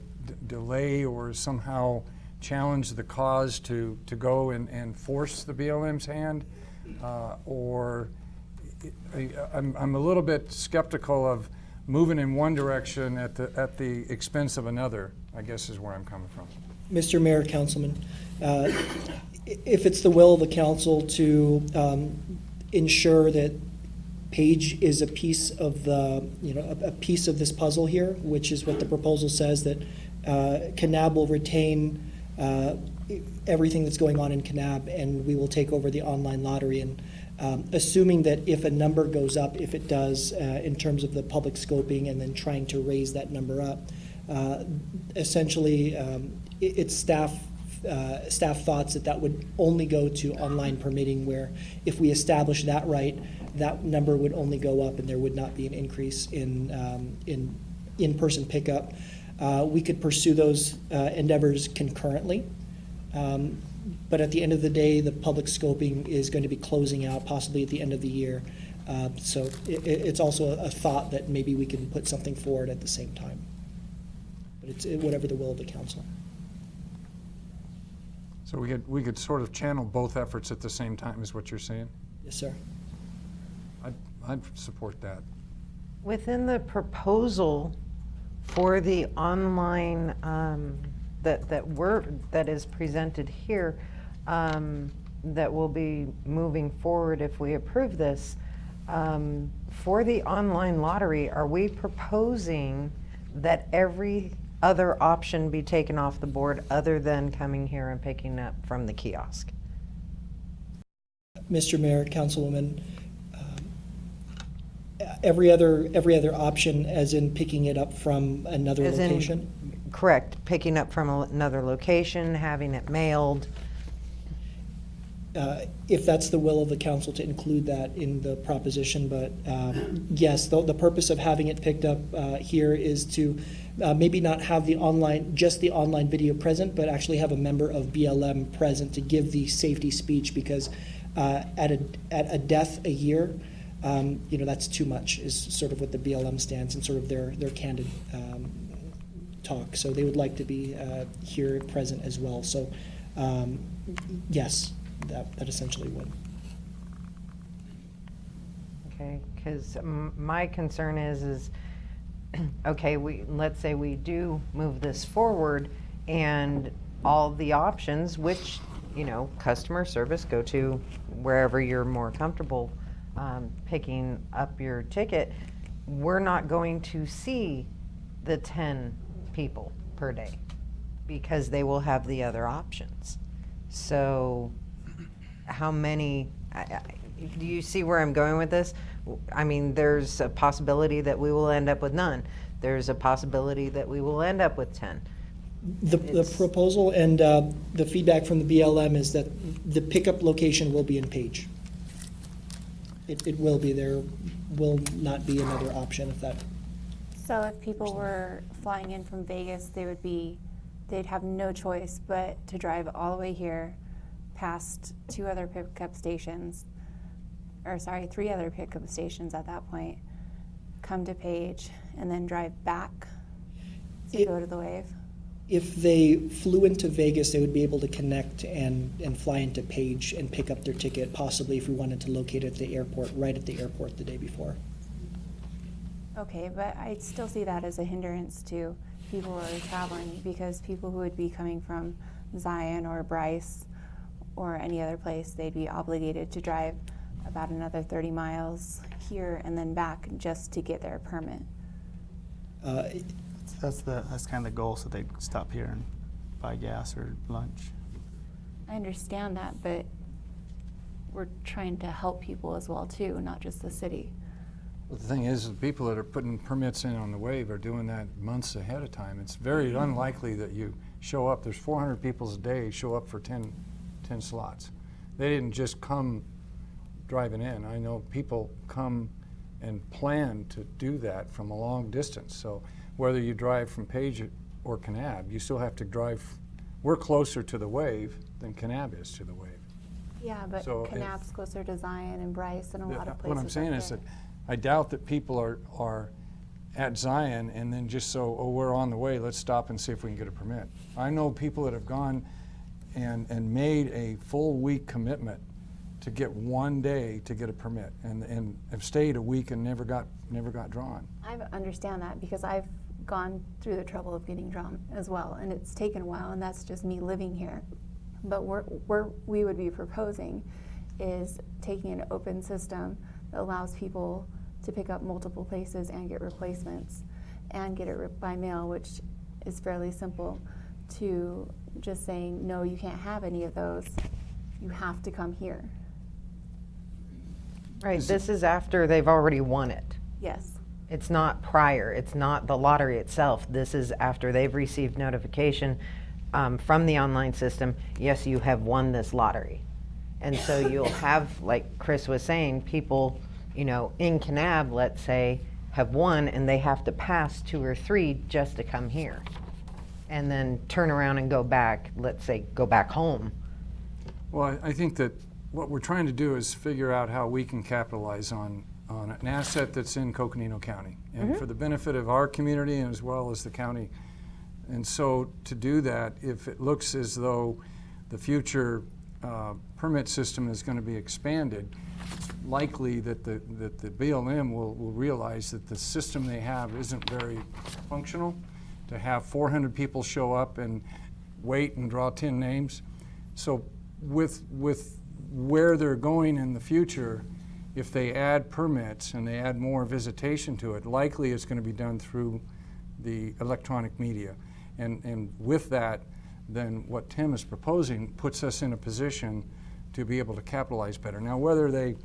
delay or somehow challenge the cause to go and force the BLM's hand? Or I'm a little bit skeptical of moving in one direction at the expense of another, I guess is where I'm coming from. Mr. Mayor, Councilman, if it's the will of the council to ensure that Page is a piece of a piece of this puzzle here, which is what the proposal says, that Kanab will retain everything that's going on in Kanab, and we will take over the online lottery. And assuming that if a number goes up, if it does, in terms of the public scoping, and then trying to raise that number up, essentially it's staff thoughts that would only go to online permitting, where if we establish that right, that number would only go up and there would not be an increase in in-person pickup. We could pursue those endeavors concurrently, but at the end of the day, the public scoping is going to be closing out possibly at the end of the year. So it's also a thought that maybe we can put something forward at the same time. But it's whatever the will of the council. So we could sort of channel both efforts at the same time, is what you're saying? Yes, sir. I'd support that. Within the proposal for the online that is presented here, that will be moving forward if we approve this, for the online lottery, are we proposing that every other option be taken off the board other than coming here and picking up from the kiosk? Mr. Mayor, Councilwoman, Every other option, as in picking it up from another As in- location? Correct, picking up from another location, having it mailed. If that's the will of the council to include that in the proposition, but yes, the purpose of having it picked up here is to maybe not have just the online video present, but actually have a member of BLM present to give the safety speech, because at a death a year, that's too much, is sort of what the BLM stands and sort of their candid talk. So they would like to be here present as well. So yes, that essentially would. Okay, because my concern is okay, let's say we do move this forward, and all the options, which, customer service, go to wherever you're more comfortable picking up your ticket, we're not going to see the 10 people per day because they will have the other options. So how many, do you see where I'm going with this? I mean, there's a possibility that we will end up with none. There's a possibility that we will end up with 10. The proposal and the feedback from the BLM is that the pickup location will be in Page. It will be. There will not be another option if that. So if people were flying in from Vegas, they'd have no choice but to drive all the way here, past three other pickup stations at that point, come to Page, and then drive back to go to the Wave. If they flew into Vegas, they would be able to connect and fly into Page and pick up their ticket, possibly if we wanted to locate it at the airport, right at the airport the day before. Okay, but I still see that as a hindrance to people who are traveling, because people who would be coming from Zion or Bryce or any other place, they'd be obligated to drive about another 30 miles here and then back just to get their permit. That's kind of the goal, so they'd stop here and buy gas or lunch. I understand that, but we're trying to help people as well too, not just the city. Well, the thing is, the people that are putting permits in on the Wave are doing that months ahead of time. It's very unlikely that you show up. There's 400 people a day show up for 10 slots. They didn't just come driving in. I know people come and plan to do that from a long distance. So whether you drive from Page or Kanab, you still have to drive. We're closer to the Wave than Kanab is to the Wave. Yeah, but So Kanab's closer to Zion and Bryce and a lot of places. What I'm saying is that I doubt that people are at Zion and then just we're on the way, let's stop and see if we can get a permit. I know people that have gone and made a full week commitment to get one day to get a permit and have stayed a week and never got drawn. I understand that because I've gone through the trouble of getting drawn as well, and it's taken a while, and that's just me living here. But what we would be proposing is taking an open system that allows people to pick up multiple places and get replacements and get it by mail, which is fairly simple, to just saying, no, you can't have any of those. You have to come here. Right, this is after they've already won it. Yes. It's not prior, it's not the lottery itself. This is after they've received notification from the online system, yes, you have won this lottery. And so you'll have, like Chris was saying, people, in Kanab, let's say, have won and they have to pass 2 or 3 just to come here. And then turn around and go back, let's say, go back home. Well, I think that what we're trying to do is figure out how we can capitalize on an asset that's in Coconino County and for the benefit of our community and as well as the county. And so to do that, if it looks as though the future permit system is going to be expanded, it's likely that the BLM will realize that the system they have isn't very functional. To have 400 people show up and wait and draw 10 names. So with where they're going in the future, if they add permits and they add more visitation to it, likely it's going to be done through the electronic media. And with that, then what Tim is proposing puts us in a position to be able to capitalize better. Now, whether they,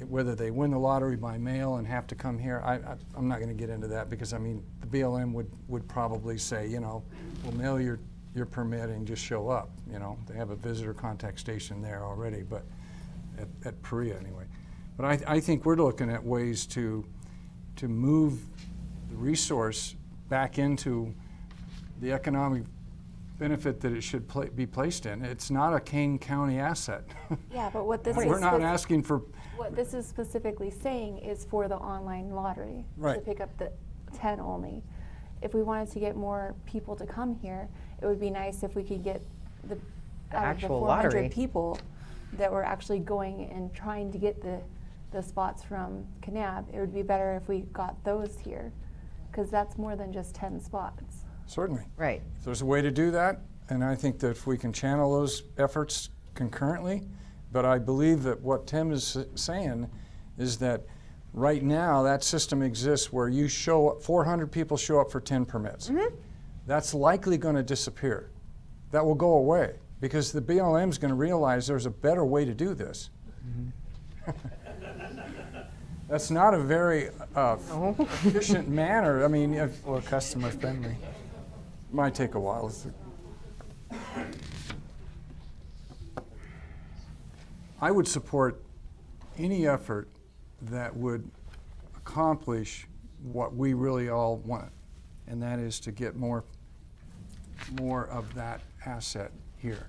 whether they win the lottery by mail and have to come here, I'm not going to get into that because, I mean, the BLM would probably say, you know, we'll mail your permit and just show up, you know. They have a visitor contact station there already, but at Perea anyway. But I think we're looking at ways to move the resource back into the economic benefit that it should be placed in. It's not a Kane County asset. Yeah, but what this We're not asking for. What this is specifically saying is for the online lottery, to Right. pick up the 10 only. If we wanted to get more people to come here, it would be nice if we could get the out of the actual 400 lottery. people that were actually going and trying to get the spots from Kanab. It would be better if we got those here, because that's more than just 10 spots. Certainly. Right. If there's a way to do that, and I think that if we can channel those efforts concurrently, but I believe that what Tim is saying is that right now that system exists where you show up, 400 people show up for 10 permits. Mm-hmm. That's likely going to disappear. That will go away because the BLM is going to realize there's a better way to do this. That's not a very efficient manner. I mean, Or customer friendly. might take a while. I would support any effort that would accomplish what we really all want, and that is to get more of that asset here.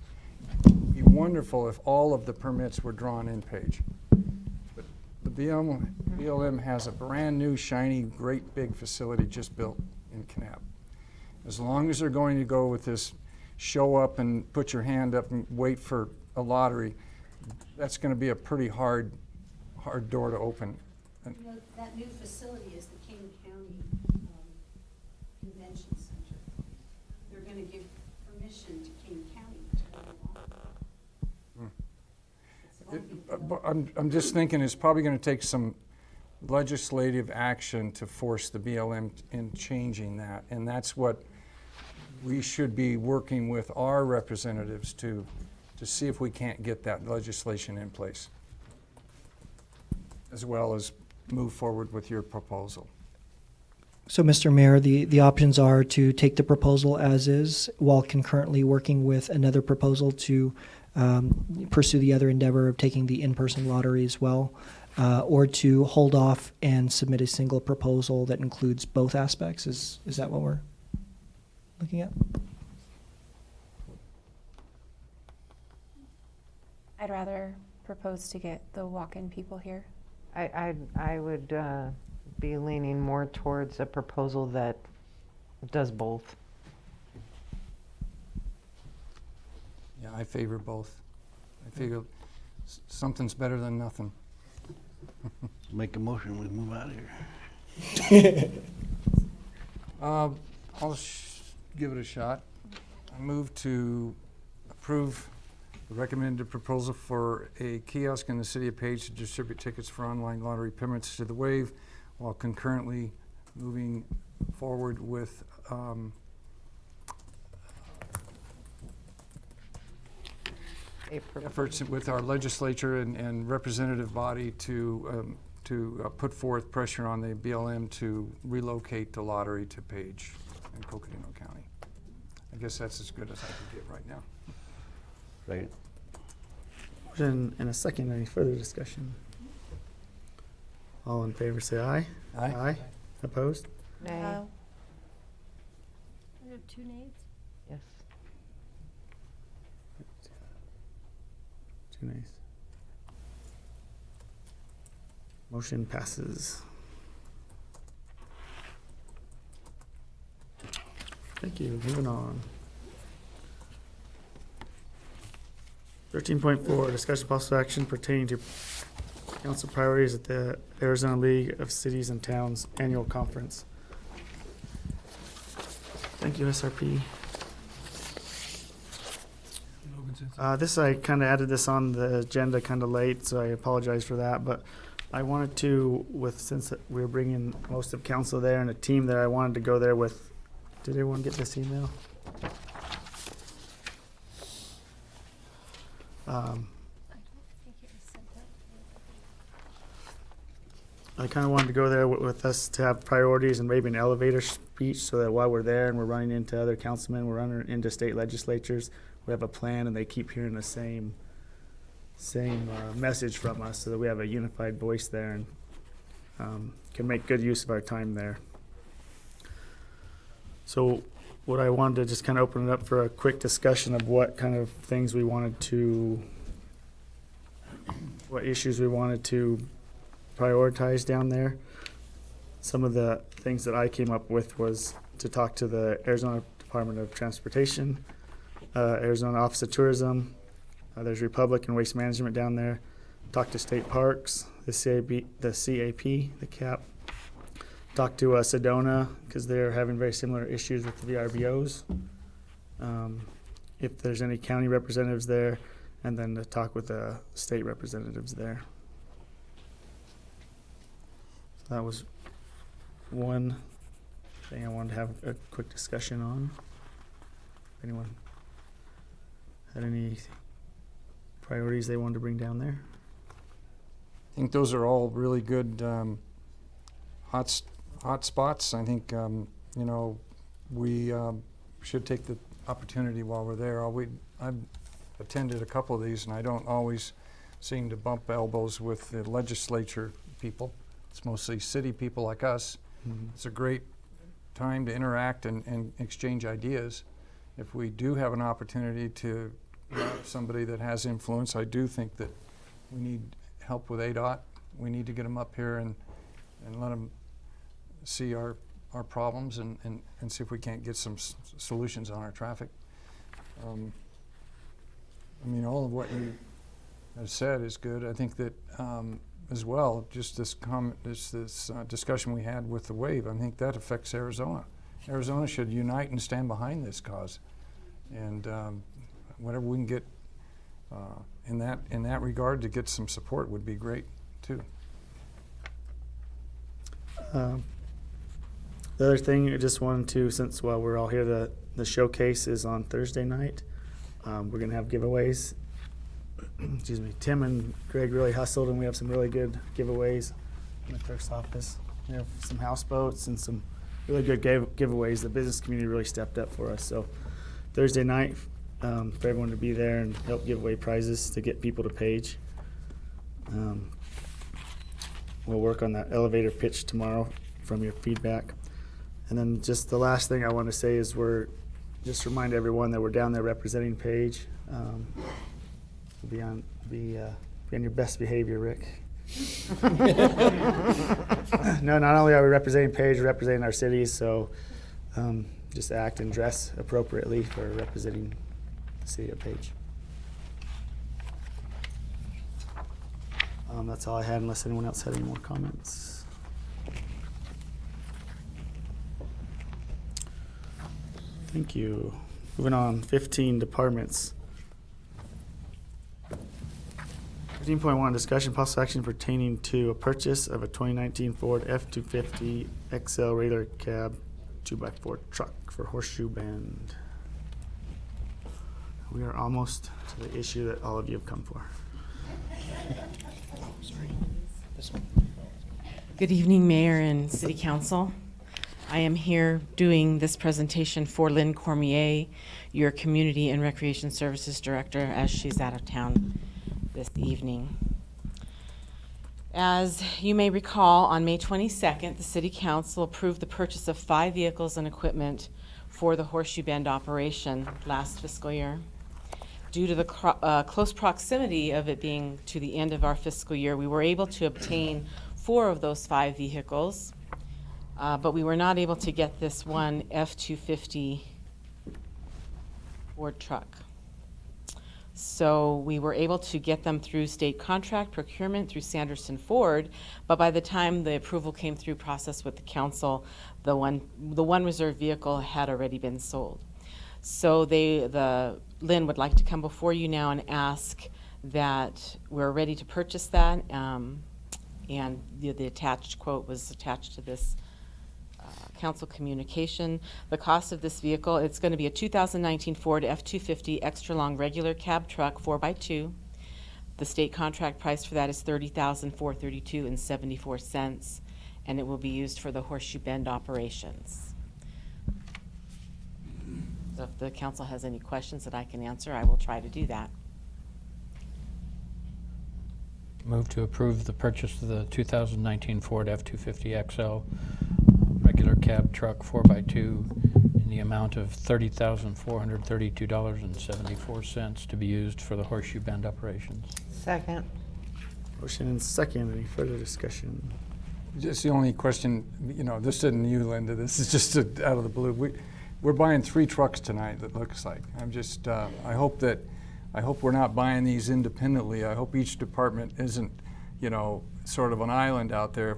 It'd be wonderful if all of the permits were drawn in page. But the BLM has a brand new, shiny, great big facility just built in Kanab. As long as they're going to go with this show up and put your hand up and wait for a lottery, that's going to be a pretty hard door to open. You know, that new facility is the King County Convention Center. They're going to give permission to King County to go along. I'm just thinking it's probably going to take some legislative action to force the BLM in changing that, and that's what we should be working with our representatives to see if we can't get that legislation in place, as well as move forward with your proposal. So, Mr. Mayor, the options are to take the proposal as is while concurrently working with another proposal to pursue the other endeavor of taking the in-person lottery as well, or to hold off and submit a single proposal that includes both aspects. Is that what we're looking at? I'd rather propose to get the walk-in people here. I would be leaning more towards a proposal that does both. Yeah, I favor both. I figure something's better than nothing. Make a motion, we move out of here. I'll give it a shot. I move to approve the recommended proposal for a kiosk in the city of Page to distribute tickets for online lottery permits to the Wave, while concurrently moving forward with efforts with our legislature and representative body to put forth pressure on the BLM to relocate the lottery to Page in Coconino County. I guess that's as good as I can get right now. Second. Motion and a second. Any further discussion? All in favor say aye. Aye. Aye. Opposed? Nay. We have 2 nays. Yes. 2 nays. Motion passes. Thank you. Moving on. 13.4, discussion possible action pertaining to council priorities at the Arizona League of Cities and Towns Annual Conference. Thank you, SRP. This, I kind of added this on the agenda kind of late, so I apologize for that, but I wanted to, since we were bringing most of council there and a team there, I wanted to go there with, did everyone get this email? I kind of wanted to go there with us to have priorities and maybe an elevator speech so that while we're there and we're running into other councilmen, we're running into state legislatures, we have a plan and they keep hearing the same message from us so that we have a unified voice there and can make good use of our time there. So what I wanted to just kind of open it up for a quick discussion of what kind of things we wanted to, what issues we wanted to prioritize down there. Some of the things that I came up with was to talk to the Arizona Department of Transportation, Arizona Office of Tourism, there's Republic and Waste Management down there, talk to state parks, the CAP, talk to Sedona because they're having very similar issues with the VRBOs. If there's any county representatives there, and then to talk with the state representatives there. So that was one thing I wanted to have a quick discussion on. If anyone had any priorities they wanted to bring down there? I think those are all really good hot spots. I think you know, we should take the opportunity while we're there. I've attended a couple of these, and I don't always seem to bump elbows with the legislature people. It's mostly city people like us. Mm-hmm. It's a great time to interact and exchange ideas. If we do have an opportunity to have somebody that has influence, I do think that we need help with ADOT. We need to get them up here and let them see our problems and see if we can't get some solutions on our traffic. I mean, all of what you have said is good. I think that as well, just this discussion we had with the wave, I think that affects Arizona. Arizona should unite and stand behind this cause, and whatever we can get in that regard to get some support would be great too. The other thing I just wanted to, since while we're all here, the showcase is on Thursday night. We're gonna have giveaways. Excuse me. Tim and Greg really hustled, and we have some really good giveaways in the clerk's office. We have some houseboats and some really good giveaways. The business community really stepped up for us. So Thursday night, for everyone to be there and help give away prizes to get people to Page. We'll work on that elevator pitch tomorrow from your feedback. And then just the last thing I want to say is just remind everyone that we're down there representing Page. Be on your best behavior, Rick. No, not only are we representing Page, we're representing our cities, so just act and dress appropriately for representing the city of Page. That's all I had, unless anyone else had any more comments. Thank you. Moving on, 15 departments. 15.1 discussion possible action pertaining to a purchase of a 2019 Ford F-250 XL regular cab 2x4 truck for Horseshoe Bend. We are almost to the issue that all of you have come for. Good evening, Mayor and City Council. I am here doing this presentation for Lynn Cormier, your Community and Recreation Services Director, as she's out of town this evening. As you may recall, on May 22nd, the City Council approved the purchase of 5 vehicles and equipment for the Horseshoe Bend operation last fiscal year. Due to the close proximity of it being to the end of our fiscal year, we were able to obtain 4 of those 5 vehicles, but we were not able to get this one F-250 Ford truck. So we were able to get them through state contract procurement through Sanderson Ford, but by the time the approval came through process with the council, the one reserve vehicle had already been sold. So Lynn would like to come before you now and ask that we're ready to purchase that, and the attached quote was attached to this council communication. The cost of this vehicle, it's going to be a 2019 Ford F-250 extra long regular cab truck 4x2. The state contract price for that is $30,432.74, and it will be used for the Horseshoe Bend operations. So if the council has any questions that I can answer, I will try to do that. Move to approve the purchase of the 2019 Ford F-250XL regular cab truck 4x2 in the amount of $30,432.74 to be used for the Horseshoe Bend operations. Second. Motion and second. Any further discussion? Just the only question, you know, this isn't you, Linda, this is just out of the blue. We're buying 3 trucks tonight, it looks like. I'm just, I hope we're not buying these independently. I hope each department isn't, you know, sort of an island out there.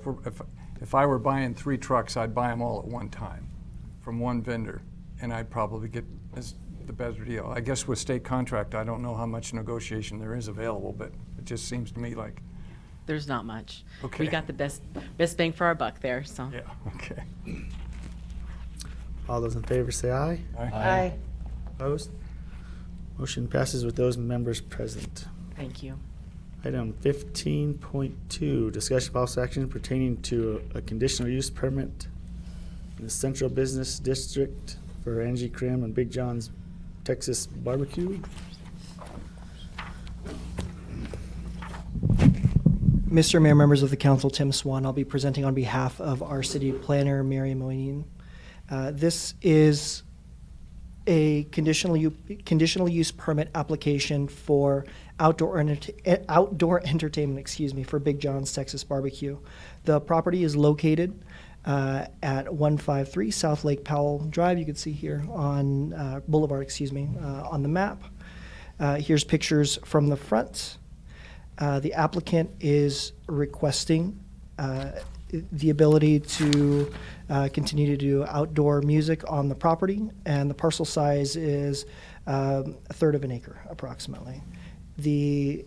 If I were buying 3 trucks, I'd buy them all at one time from one vendor, and I'd probably get the better deal. I guess with state contract, I don't know how much negotiation there is available, but it just seems to me like. There's not much. Okay. We got the best bang for our buck there, so. Yeah, okay. All those in favor say aye. Aye. Opposed? Motion passes with those members present. Thank you. Item 15.2, discussion of possible action pertaining to a conditional use permit in the Central Business District for Angie Krim and Big John's Texas Barbecue. Mr. Mayor, members of the council, Tim Swan. I'll be presenting on behalf of our city planner, Mary Moynihan. This is a conditional use permit application for outdoor entertainment, for Big John's Texas Barbecue. The property is located at 153 South Lake Powell Drive. You can see here on Boulevard, on the map. Here's pictures from the front. The applicant is requesting the ability to continue to do outdoor music on the property, and the parcel size is a third of an acre, approximately. The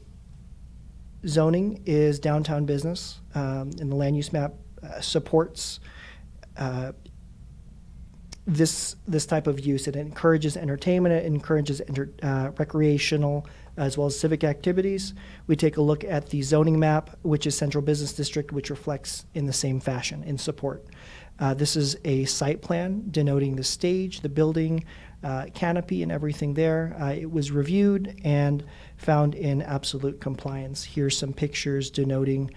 zoning is downtown business, and the land use map supports this type of use. It encourages entertainment, it encourages recreational as well as civic activities. We take a look at the zoning map, which is Central Business District, which reflects in the same fashion in support. This is a site plan denoting the stage, the building, canopy, and everything there. It was reviewed and found in absolute compliance. Here's some pictures denoting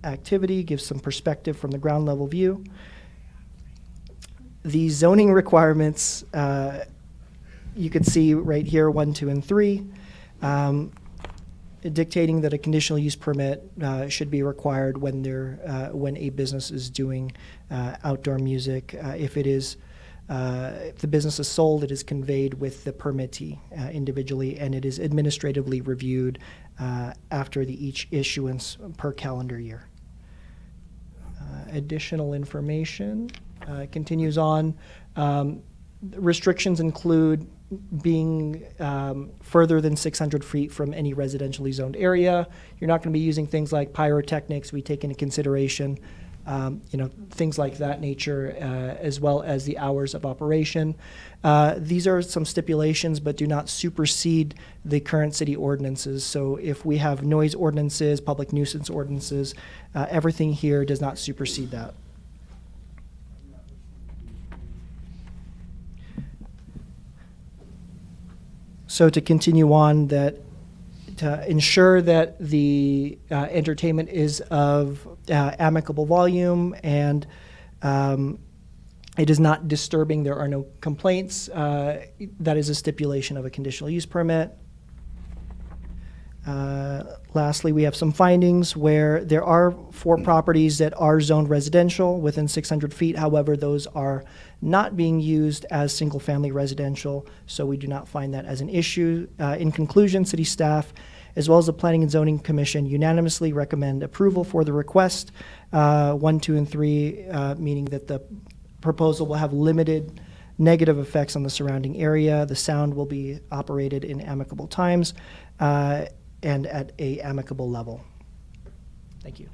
activity, gives some perspective from the ground level view. The zoning requirements, you can see right here, 1, 2, and 3, dictating that a conditional use permit should be required when a business is doing outdoor music. If the business is sold, it is conveyed with the permittee individually, and it is administratively reviewed after each issuance per calendar year. Additional information continues on. Restrictions include being further than 600 feet from any residentially zoned area. You're not going to be using things like pyrotechnics. We take into consideration, things like that nature, as well as the hours of operation. These are some stipulations, but do not supersede the current city ordinances. So if we have noise ordinances, public nuisance ordinances, everything here does not supersede that. So to continue on, to ensure that the entertainment is of amicable volume and it is not disturbing, there are no complaints, that is a stipulation of a conditional use permit. Lastly, we have some findings where there are 4 properties that are zoned residential within 600 feet. However, those are not being used as single-family residential, so we do not find that as an issue. In conclusion, city staff, as well as the Planning and Zoning Commission, unanimously recommend approval for the request, 1, 2, and 3, meaning that the proposal will have limited negative effects on the surrounding area. The sound will be operated in amicable times, and at a amicable level. Thank you.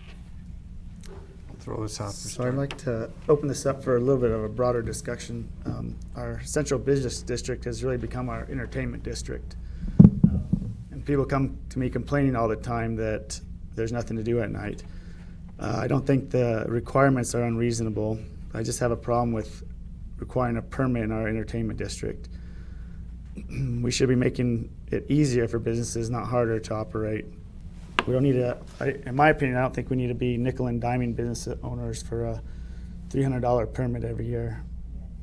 Throw this out. So I'd like to open this up for a little bit of a broader discussion. Our Central Business District has really become our entertainment district. And people come to me complaining all the time that there's nothing to do at night. I don't think the requirements are unreasonable. I just have a problem with requiring a permit in our entertainment district. We should be making it easier for businesses, not harder to operate. We don't need to, in my opinion, I don't think we need to be nickel and diming business owners for a $300 permit every year.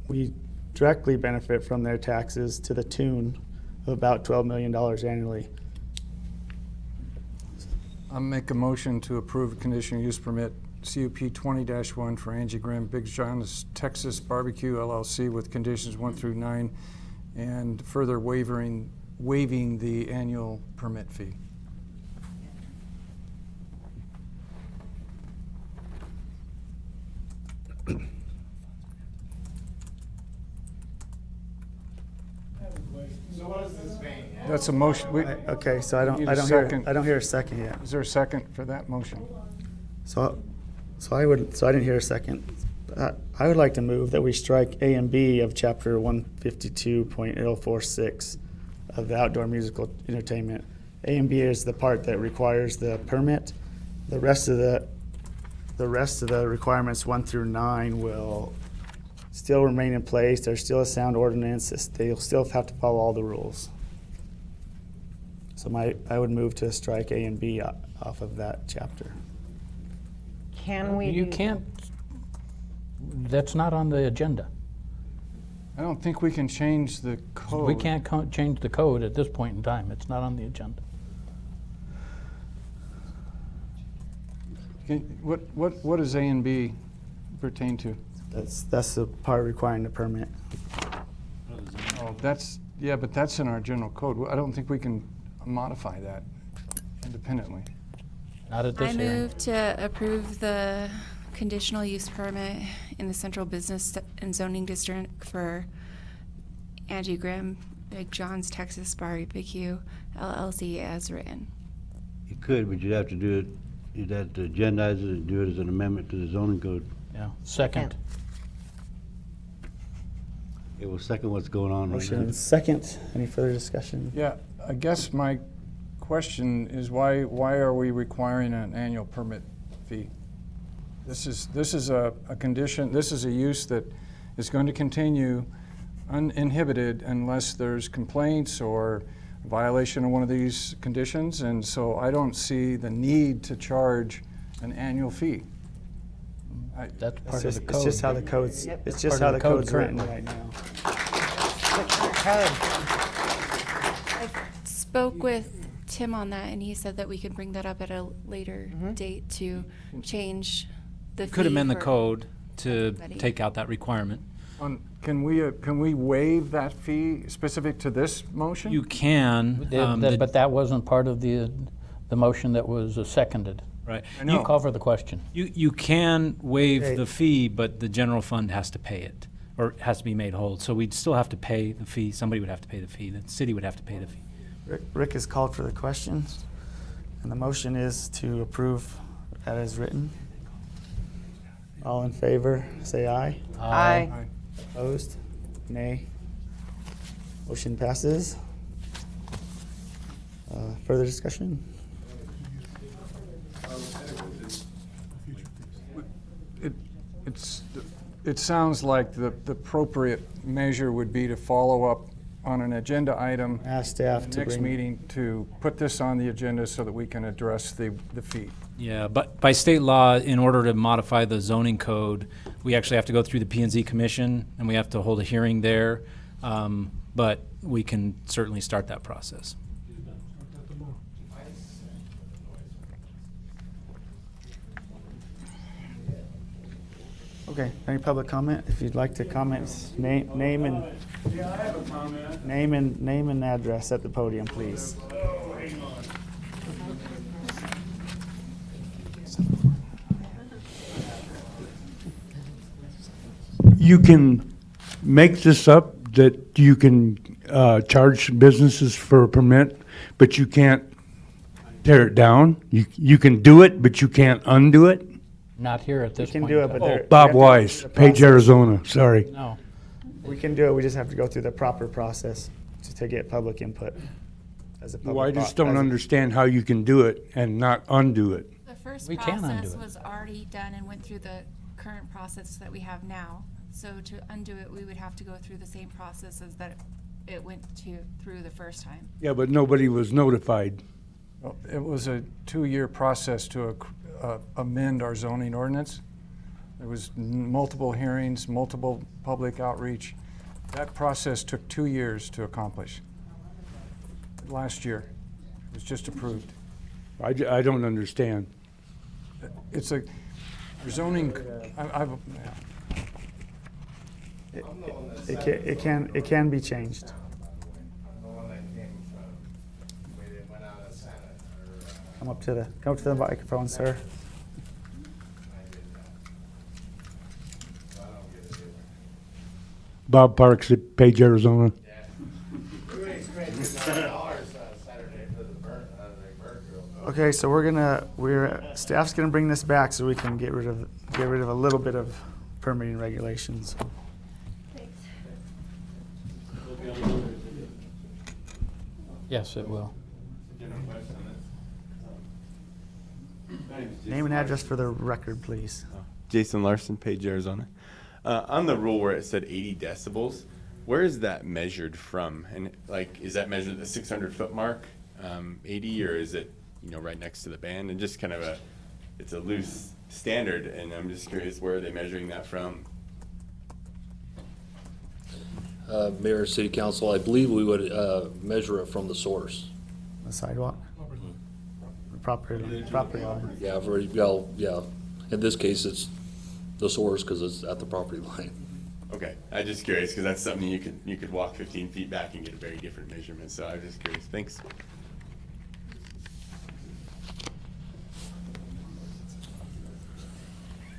We directly benefit from their taxes to the tune of about $12 million annually. I'll make a motion to approve a conditional use permit, CUP 20-1 for Angie Graham Big John's Texas Barbecue LLC with conditions 1 through 9, and further waiving the annual permit fee. That's a motion. Okay, so I don't hear a second yet. Is there a second for that motion? So I didn't hear a second. I would like to move that we strike A and B of chapter 152.046 of the outdoor musical entertainment. A and B is the part that requires the permit. The rest of the requirements 1 through 9 will still remain in place. There's still a sound ordinance. They'll still have to follow all the rules. So I would move to strike A and B off of that chapter. Can we? You can't, that's not on the agenda. I don't think we can change the code. We can't change the code at this point in time. It's not on the agenda. What does A and B pertain to? That's the part requiring the permit. Oh, but that's in our general code. I don't think we can modify that independently. Not at this I hearing. move to approve the conditional use permit in the Central Business and Zoning District for Angie Graham Big John's Texas Barbecue LLC as written. You could, but you'd have to do it, you'd have to agendize it and do it as an amendment to the zoning code. Yeah, second. It will second what's going on right Motion now. and second. Any further discussion? Yeah, I guess my question is why are we requiring an annual permit fee? This is a condition, this is a use that is going to continue uninhibited unless there's complaints or violation of one of these conditions, and so I don't see the need to charge an annual fee. That's part of the code. It's just how the code's, it's just how the code's written right now. I spoke with Tim on that, and he said that we could bring that up at a later date to change the fee. Could amend the for code to everybody. take out that requirement. Can we waive that fee specific to this motion? You can. But that wasn't part of the motion that was seconded. Right. I know. You call for the question. You can waive Okay. the fee, but the general fund has to pay it, or it has to be made whole. So we'd still have to pay the fee. Somebody would have to pay the fee. The city would have to pay the fee. Rick has called for the question, and the motion is to approve that as written. All in favor, say aye. Aye. Opposed? Nay. Motion passes. Further discussion? It sounds like the appropriate measure would be to follow up on an agenda item Ask staff in to the next bring. meeting to put this on the agenda so that we can address the fee. Yeah, but by state law, in order to modify the zoning code, we actually have to go through the P&Z Commission, and we have to hold a hearing there. But we can certainly start that process. Okay, any public comment? If you'd like to comment, name and name and address at the podium, please. You can make this up that you can charge businesses for a permit, but you can't tear it down. You can do it, but you can't undo it. Not here at this can point. do it, but there- Bob we have to go Wise, through the Page, process. Arizona, sorry. No. We can do it, we just have to go through the proper process to get public input. as a public. Well, I just don't understand how you can do it and not undo it. The first We can undo process it. was already done and went through the current process that we have now. So to undo it, we would have to go through the same process as that it went through the first time. Yeah, but nobody was notified. Well, it was a 2-year process to amend our zoning ordinance. There was multiple hearings, multiple public outreach. That process took 2 years to accomplish. Last year, it was just approved. I don't understand. It's a zoning, It can be changed. Come up to the microphone, sir. Bob Parks at Page, Arizona. Okay, so staff's gonna bring this back so we can get rid of a little bit of permitting regulations. Yes, it will. Name and address for the record, please. Jason Larson, Page, Arizona. On the rule where it said 80 decibels, where is that measured from? And like, is that measured at the 600-foot mark, 80, or is it, right next to the band? And just kind of it's a loose standard, and I'm just curious, where are they measuring that from? Mayor and City Council, I believe we would measure it from the source. The sidewalk? The property owner. Yeah, yeah. In this case, it's the source because it's at the property line. Okay, I'm just curious because that's something you could walk 15 feet back and get a very different measurement. So I'm just curious. Thanks.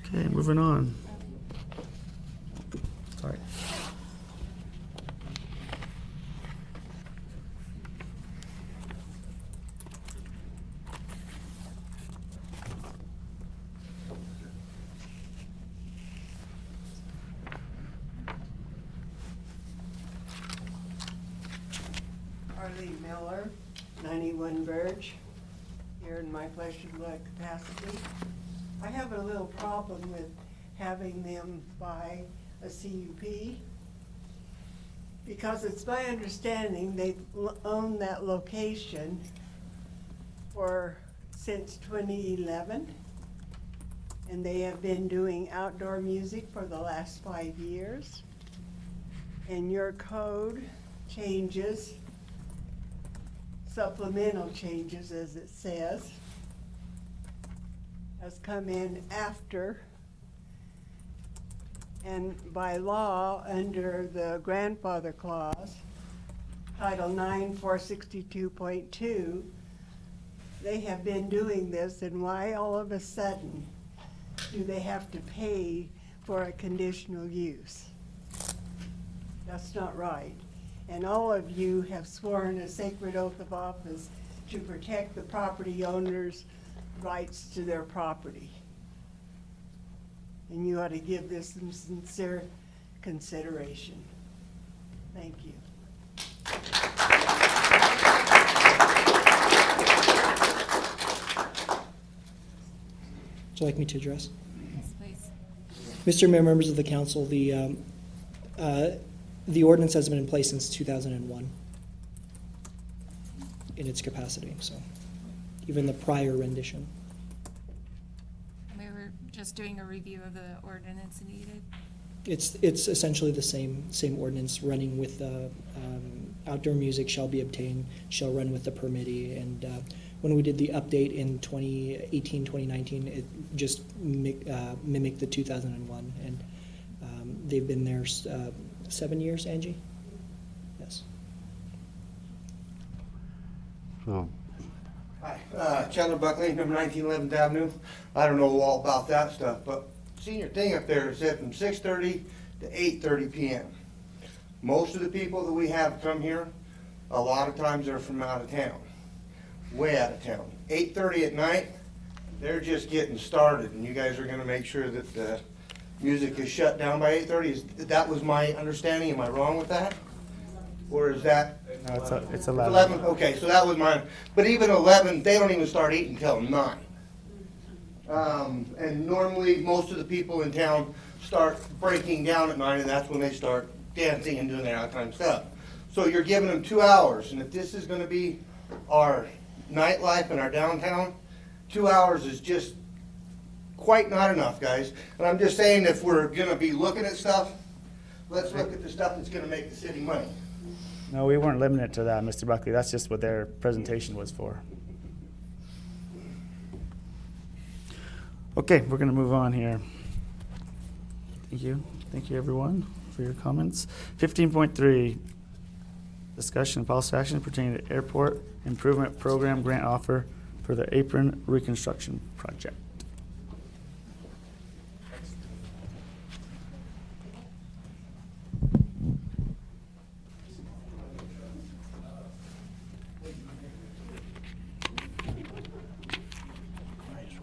Okay, moving on. Sorry. Arlene Miller, 91 Verge, here in my flesh and blood capacity. I have a little problem with having them buy a CUP because it's my understanding they've owned that location since 2011, and they have been doing outdoor music for the last 5 years. And your code changes, supplemental changes as it says, has come in after, and by law, under the grandfather clause, Title 9, 462.2, they have been doing this, and why all of a sudden do they have to pay for a conditional use? That's not right. And all of you have sworn a sacred oath of office to protect the property owners' rights to their property. And you ought to give this some sincere consideration. Thank you. Would you like me to address? Yes, please. Mr. Mayor, members of the council, the ordinance has been in place since 2001 in its capacity, so even the prior rendition. We were just doing a review of the ordinance needed. It's essentially the same ordinance running with the outdoor music shall be obtained, shall run with the permittee, and when we did the update in 2018, 2019, it just mimicked the 2001, and they've been there 7 years, Angie? Yes. So, Hi, Chandler Buckley, number 19 11th Avenue. I don't know all about that stuff, but senior thing up there is said from 6:30 to 8:30 p.m. Most of the people that we have come here, a lot of times they're from out of town, way out of town. 8:30 at night, they're just getting started, and you guys are going to make sure that the music is shut down by 8:30. That was my understanding. Am I wrong with that? Or is that No, it's 11. It's 11, okay, so that was mine. But even 11, they don't even start eating until 9. And normally, most of the people in town start breaking down at 9, and that's when they start dancing and doing their outtime stuff. So you're giving them 2 hours, and if this is gonna be our nightlife in our downtown, 2 hours is just quite not enough, guys. And I'm just saying, if we're gonna be looking at stuff, let's look at the stuff that's gonna make the city money. No, we weren't limiting it to that, Mr. Buckley. That's just what their presentation was for. Okay, we're gonna move on here. Thank you. Thank you, everyone, for your comments. 15.3, discussion and possible action pertaining to airport improvement program grant offer for the apron reconstruction project.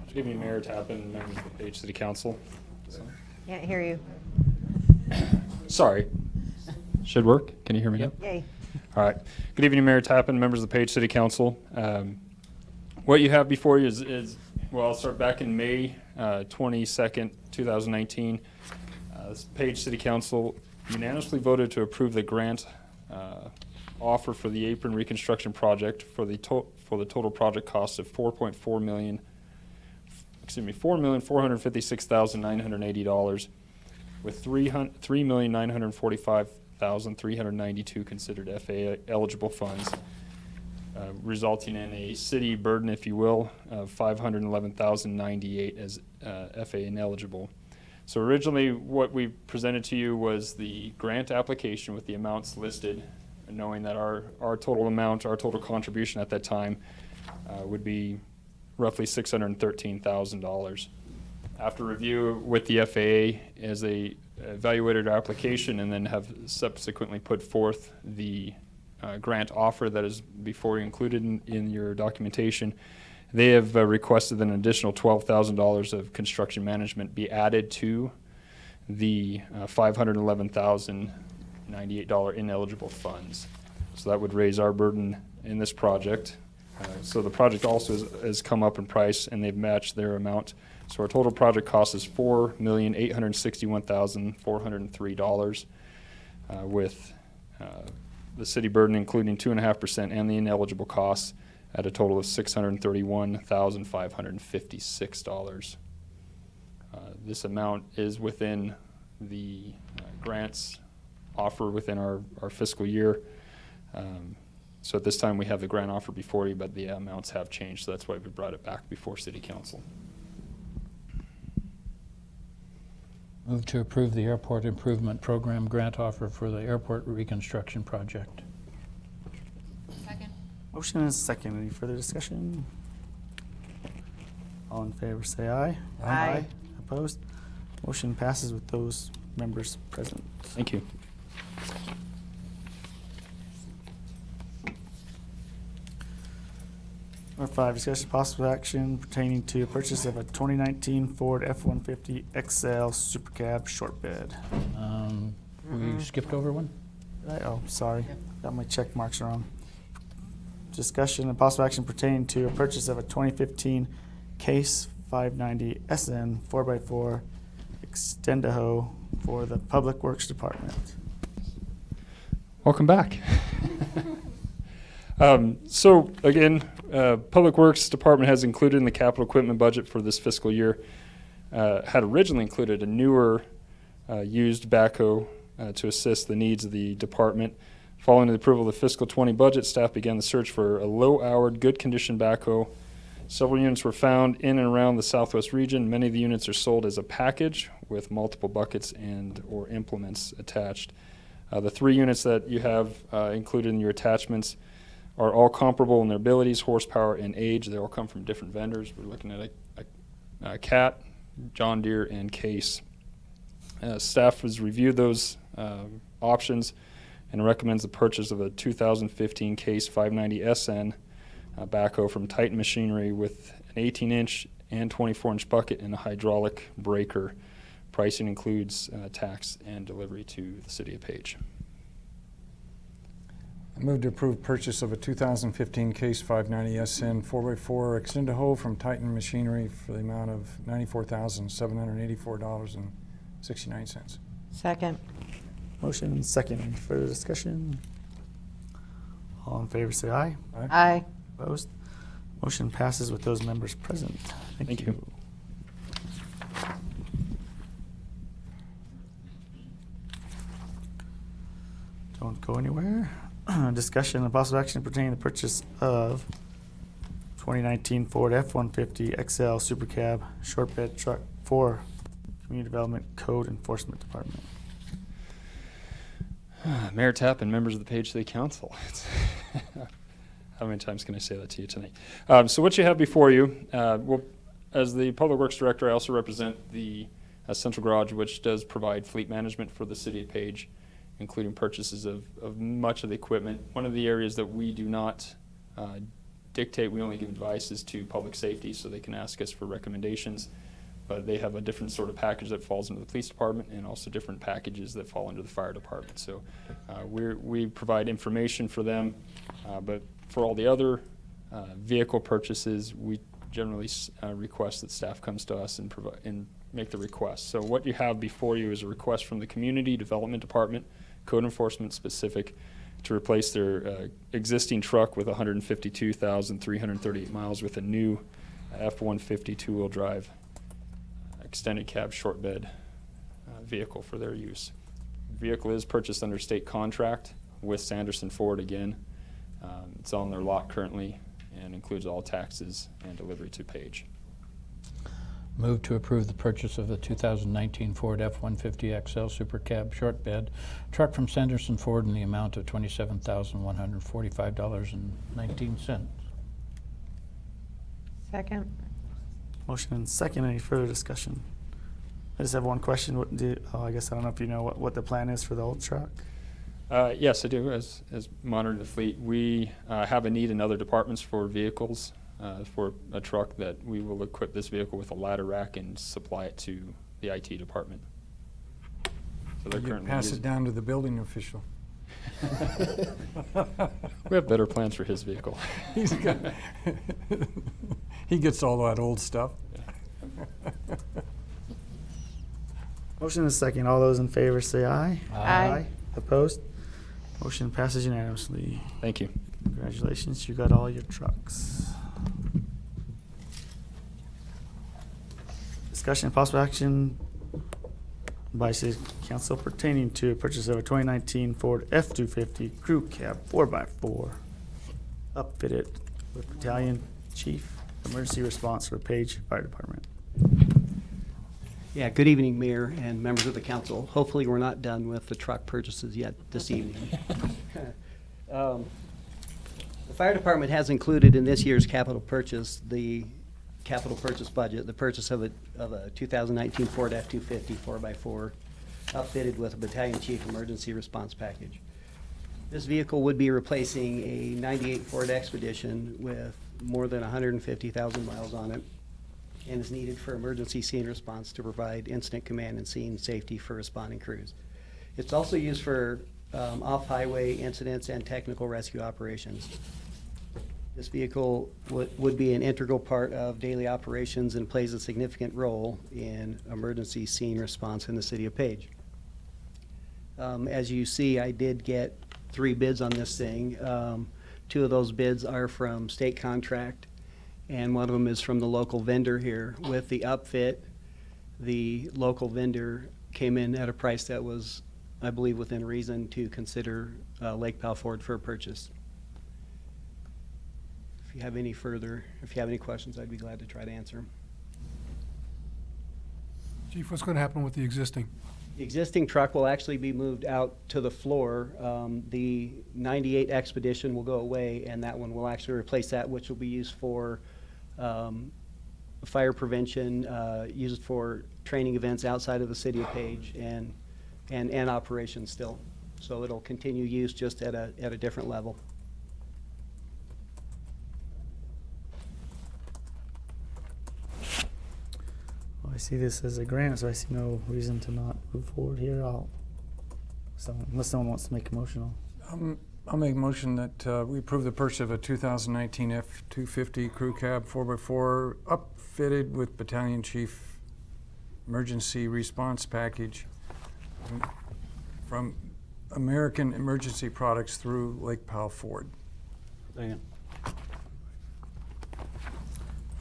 Good evening, Mayor Tappan, members of the Page City Council. Can't hear you. Sorry. Should work. Can you hear me now? Yay. All right. Good evening, Mayor Tappan, members of the Page City Council. What you have before you is well, I'll start back in May 22nd, 2019. Page City Council unanimously voted to approve the grant offer for the apron reconstruction project for the total project cost of $4,456,980, with $3,945,392 considered FAA eligible funds, resulting in a city burden, if you will, of $511,098 as FAA ineligible. So originally, what we presented to you was the grant application with the amounts listed, knowing that our total amount, our total contribution at that time would be roughly $613,000. After review with the FAA, as they evaluated our application and then have subsequently put forth the grant offer that is before you included in your documentation, they have requested an additional $12,000 of construction management be added to the $511,098 ineligible funds. So that would raise our burden in this project. So the project also has come up in price, and they've matched their amount. So our total project cost is $4,861,403, with the city burden including 2.5% and the ineligible costs at a total of $631,556. This amount is within the grants offer within our fiscal year. So at this time, we have the grant offer before you, but the amounts have changed, so that's why we brought it back before City Council. Move to approve the airport improvement program grant offer for the airport reconstruction project. Second. Motion and a second. Any further discussion? All in favor, say aye. Aye. Opposed? Motion passes with those members present. Thank you. Number 5, discussion possible action pertaining to purchase of a 2019 Ford F-150 XL Super Cab short bed. We skipped over one? Oh, sorry. Got my check marks wrong. Discussion and possible action pertaining to a purchase of a 2015 Case 590 SN 4x4 Extendaho for the Public Works Department. Welcome back. So again, Public Works Department has included in the capital equipment budget for this fiscal year, had originally included a newer used backhoe to assist the needs of the department. Following the approval of the fiscal 20 budget, staff began the search for a low-hour, good-condition backhoe. Several units were found in and around the Southwest region. Many of the units are sold as a package with multiple buckets and/or implements attached. The 3 units that you have included in your attachments are all comparable in their abilities, horsepower, and age. They all come from different vendors. We're looking at a Cat, John Deere, and Case. Staff has reviewed those options and recommends the purchase of a 2015 Case 590 SN backhoe from Titan Machinery with an 18-inch and 24-inch bucket and a hydraulic breaker. Pricing includes tax and delivery to the City of Page. I move to approve purchase of a 2015 Case 590 SN 4x4 extended hoe from Titan Machinery for the amount of $94,784.69. Second. Motion and second. Any further discussion? All in favor say aye. Aye. Opposed? Motion passes with those members present. Thank you. Don't go anywhere. Discussion and possible action pertaining to the purchase of 2019 Ford F-150 XL Super Cab short bed truck for Community Development Code Enforcement Department. Mayor Tapp and members of the Page City Council. How many times can I say that to you tonight? So what you have before you, well, as the Public Works Director, I also represent the Central Garage, which does provide fleet management for the City of Page, including purchases of much of the equipment. One of the areas that we do not dictate, we only give advice, is to public safety, so they can ask us for recommendations. But they have a different sort of package that falls into the police department, and also different packages that fall under the fire department. So we provide information for them, but for all the other vehicle purchases, we generally request that staff comes to us and make the request. So what you have before you is a request from the Community Development Department, Code Enforcement specific, to replace their existing truck with 152,338 miles with a new F-150 two-wheel drive extended cab short bed vehicle for their use. The vehicle is purchased under state contract with Sanderson Ford again. It's on their lot currently and includes all taxes and delivery to Page. Move to approve the purchase of the 2019 Ford F-150 XL Super Cab short bed truck from Sanderson Ford in the amount of $27,145.19. Second. Motion and second. Any further discussion? I just have one question. I guess I don't know if you know what the plan is for the old truck. Yes, I do. As monitoring the fleet, we have a need in other departments for vehicles, for a truck that we will equip this vehicle with a ladder rack and supply it to the IT department. So they're You currently pass it down to the building official. We have better plans for his vehicle. He gets all that old stuff. Motion and second. All those in favor say aye. Aye. Opposed? Motion passes unanimously. Thank you. Congratulations, you got all your trucks. Discussion and possible action by City Council pertaining to a purchase of a 2019 Ford F-250 Crew Cab 4x4 upfitted with Battalion Chief Emergency Response for Page Fire Department. Yeah, good evening, Mayor and members of the council. Hopefully, we're not done with the truck purchases yet this evening. The fire department has included in this year's capital purchase, the capital purchase budget, the purchase of a 2019 Ford F-250 4x4 outfitted with a Battalion Chief Emergency Response Package. This vehicle would be replacing a 98 Ford Expedition with more than 150,000 miles on it, and is needed for emergency scene response to provide incident command and scene safety for responding crews. It's also used for off-highway incidents and technical rescue operations. This vehicle would be an integral part of daily operations and plays a significant role in emergency scene response in the City of Page. As you see, I did get 3 bids on this thing. 2 of those bids are from state contract, and one of them is from the local vendor here. With the upfit, the local vendor came in at a price that was, I believe, within reason to consider Lake Powell Ford for a purchase. If you have any questions, I'd be glad to try to answer them. Chief, what's going to happen with the existing? The existing truck will actually be moved out to the floor. The 98 Expedition will go away, and that one will actually replace that, which will be used for fire prevention, used for training events outside of the City of Page, and operations still. So it'll continue use, just at a different level. Well, I see this as a grant, so I see no reason to not move forward here. Unless someone wants to make a motion. I'll make a motion that we approve the purchase of a 2019 F-250 crew cab 4x4 upfitted with Battalion Chief Emergency Response Package from American Emergency Products through Lake Powell Ford. Second.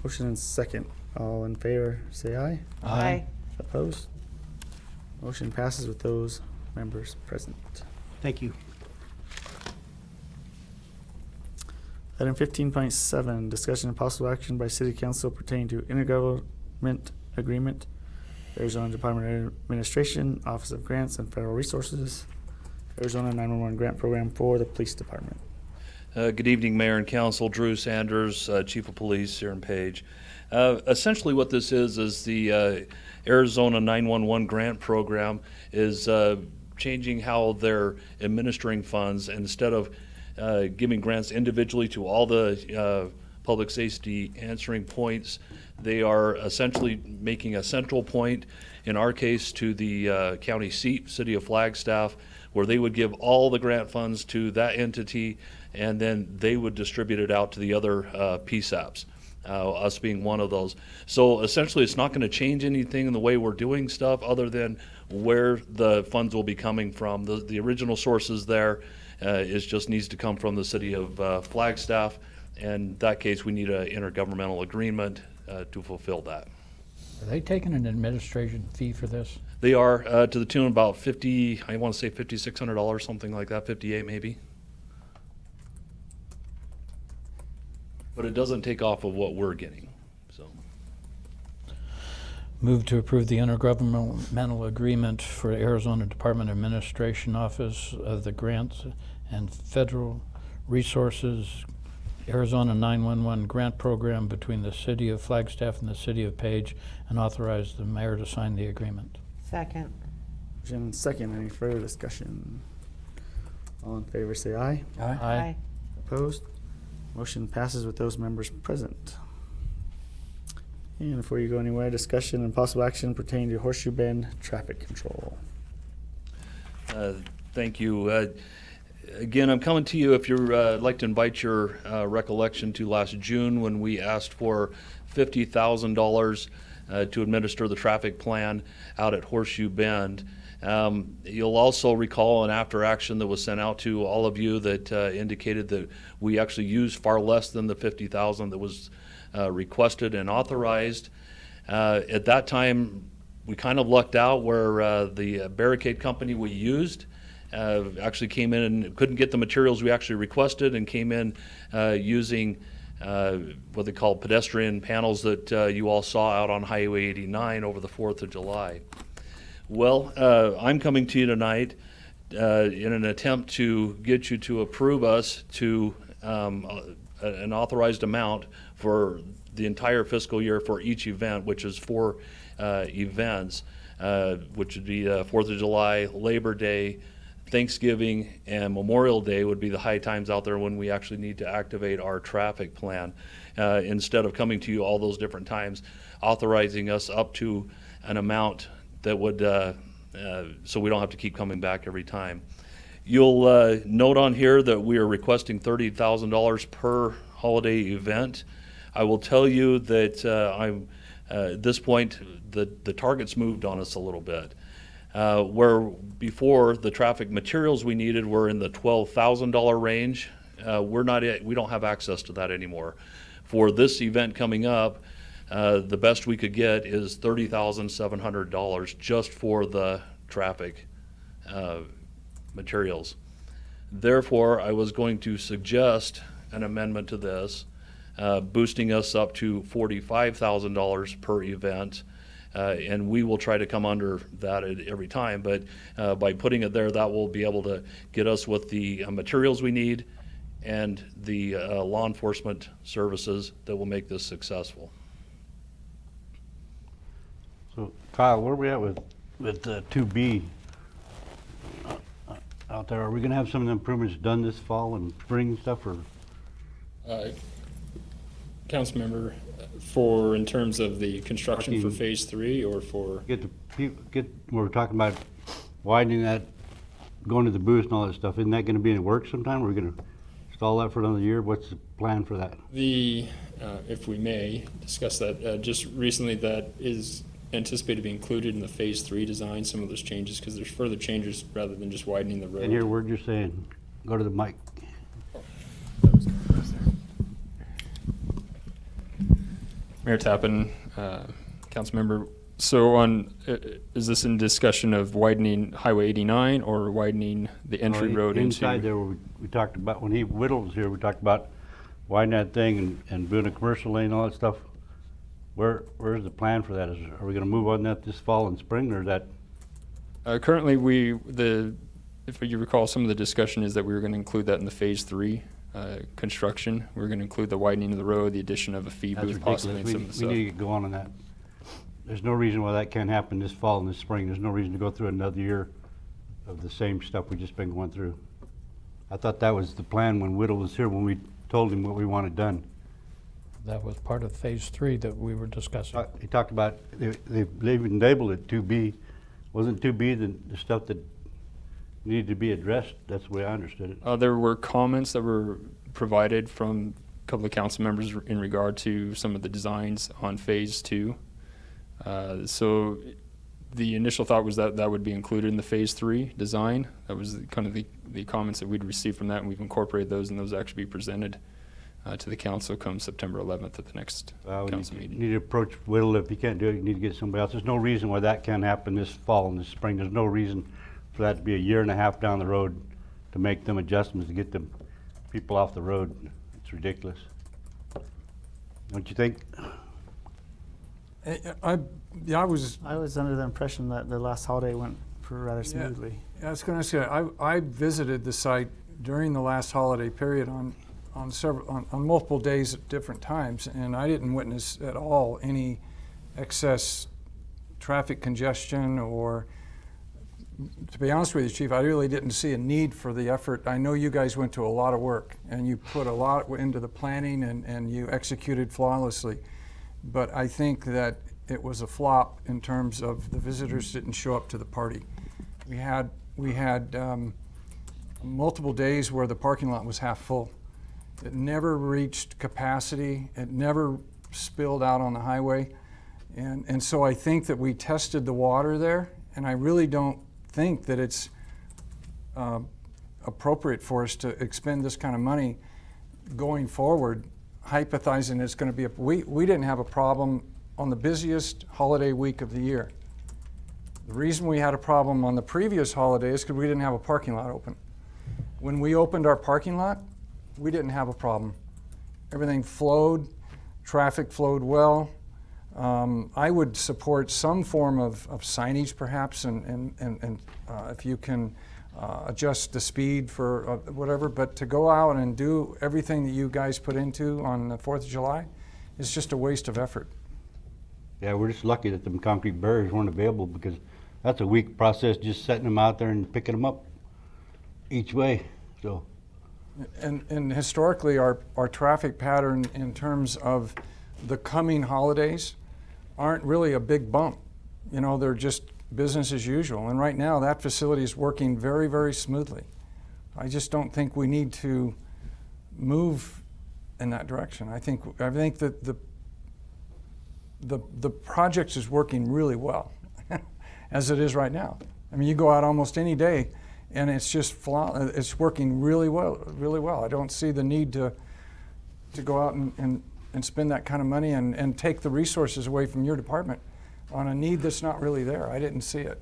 Motion and second. All in favor, say aye. Aye. Opposed? Motion passes with those members present. Thank you. Item 15.7, discussion and possible action by City Council pertaining to intergovernment agreement, Arizona Department of Administration, Office of Grants and Federal Resources, Arizona 911 Grant Program for the Police Department. Good evening, Mayor and Council. Drew Sanders, Chief of Police here in Page. Essentially what this is the Arizona 911 Grant Program is changing how they're administering funds. Instead of giving grants individually to all the public safety answering points, they are essentially making a central point, in our case, to the county seat, City of Flagstaff, where they would give all the grant funds to that entity, and then they would distribute it out to the other PSAPs, us being one of those. So essentially, it's not going to change anything in the way we're doing stuff other than where the funds will be coming from. The original sources there is just needs to come from the City of Flagstaff. And in that case, we need an intergovernmental agreement to fulfill that. Are they taking an administration fee for this? They are to the tune of about I want to say $5,600, something like that, 58 maybe. But it doesn't take off of what we're getting, so. Move to approve the intergovernmental agreement for Arizona Department of Administration Office of the Grants and Federal Resources Arizona 911 Grant Program between the City of Flagstaff and the City of Page, and authorize the mayor to sign the agreement. Second. Motion and second. Any further discussion? All in favor, say aye. Aye. Opposed? Motion passes with those members present. And before you go anywhere, discussion and possible action pertaining to Horseshoe Bend traffic control. Thank you. Again, I'm coming to you if you're I'd like to invite your recollection to last June when we asked for $50,000 to administer the traffic plan out at Horseshoe Bend. You'll also recall an after action that was sent out to all of you that indicated that we actually used far less than the $50,000 that was requested and authorized. At that time, we kind of lucked out where the barricade company we used actually came in and couldn't get the materials we actually requested, and came in using what they call pedestrian panels that you all saw out on Highway 89 over the 4th of July. Well, I'm coming to you tonight in an attempt to get you to approve us to an authorized amount for the entire fiscal year for each event, which is 4 events, which would be 4th of July, Labor Day, Thanksgiving, and Memorial Day would be the high times out there when we actually need to activate our traffic plan. Instead of coming to you all those different times, authorizing us up to an amount that would, so we don't have to keep coming back every time. You'll note on here that we are requesting $30,000 per holiday event. I will tell you that at this point, the target's moved on us a little bit. Where before the traffic materials we needed were in the $12,000 range, we don't have access to that anymore. For this event coming up, the best we could get is $30,700 just for the traffic materials. Therefore, I was going to suggest an amendment to this, boosting us up to $45,000 per event. And we will try to come under that at every time, but by putting it there, that will be able to get us with the materials we need and the law enforcement services that will make this successful. So Kyle, where are we at with 2B out there? Are we gonna have some of the improvements done this fall and spring and stuff, or? Councilmember, for in terms of the construction for phase 3 or for? We're talking about widening going to the booth and all that stuff, isn't that gonna be in work sometime? We're gonna install that for another year? What's the plan for that? If we may discuss that, just recently that is anticipated to be included in the Phase 3 design, some of those changes, because there's further changes rather than just widening the road. And hear a word you're saying. Go to the mic. Mayor Tappan, council member, so is this in discussion of widening Highway 89 or widening the entry road into? Inside there, we talked about, when Whittle was here, we talked about widening that thing and doing a commercial lane and all that stuff. Where's the plan for that? Are we gonna move on that this fall and spring, or is that? Currently, if you recall, some of the discussion is that we were gonna include that in the Phase 3 construction. We're gonna include the widening of the road, the addition of a fee That's booth possibly, and ridiculous. some of the stuff. We need to get going on that. There's no reason why that can't happen this fall and this spring. There's no reason to go through another year of the same stuff we just been going through. I thought that was the plan when Whittle was here, when we told him what we wanted done. That was part of Phase 3 that we were discussing. He talked about, they even labeled it 2B. Wasn't 2B the stuff that needed to be addressed? That's the way I understood it. There were comments that were provided from a couple of council members in regard to some of the designs on Phase 2. So the initial thought was that that would be included in the Phase 3 design. That was kind of the comments that we'd received from that, and we've incorporated those, and those actually be presented to the council come September 11th at the next council meeting. You need to approach Whittle. If you can't do it, you need to get somebody else. There's no reason why that can't happen this fall and this spring. There's no reason for that to be a year and a half down the road to make them adjustments to get them people off the road. It's ridiculous. Don't you think? I was under the impression that the last holiday went rather smoothly. Yeah, I was going to say, I visited the site during the last holiday period on multiple days at different times, and I didn't witness at all any excess traffic congestion, or, to be honest with you, Chief, I really didn't see a need for the effort. I know you guys went to a lot of work, and you put a lot into the planning, and you executed flawlessly. But I think that it was a flop in terms of the visitors didn't show up to the party. We had multiple days where the parking lot was half full. It never reached capacity. It never spilled out on the highway. And so I think that we tested the water there, and I really don't think that it's appropriate for us to expend this kind of money going forward, hypothesizing it's going to be we didn't have a problem on the busiest holiday week of the year. The reason we had a problem on the previous holiday is because we didn't have a parking lot open. When we opened our parking lot, we didn't have a problem. Everything flowed, traffic flowed well. I would support some form of signage perhaps, and if you can adjust the speed for whatever, but to go out and do everything that you guys put into on the 4th of July is just a waste of effort. Yeah, we're just lucky that them concrete barriers weren't available, because that's a week process just setting them out there and picking them up each way. So. And historically, our traffic pattern in terms of the coming holidays aren't really a big bump. You know, they're just business as usual. And right now, that facility is working very, very smoothly. I just don't think we need to move in that direction. I think that the project is working really well, as it is right now. I mean, you go out almost any day, and it's just it's working really well, really well. I don't see the need to go out and spend that kind of money and take the resources away from your department on a need that's not really there. I didn't see it.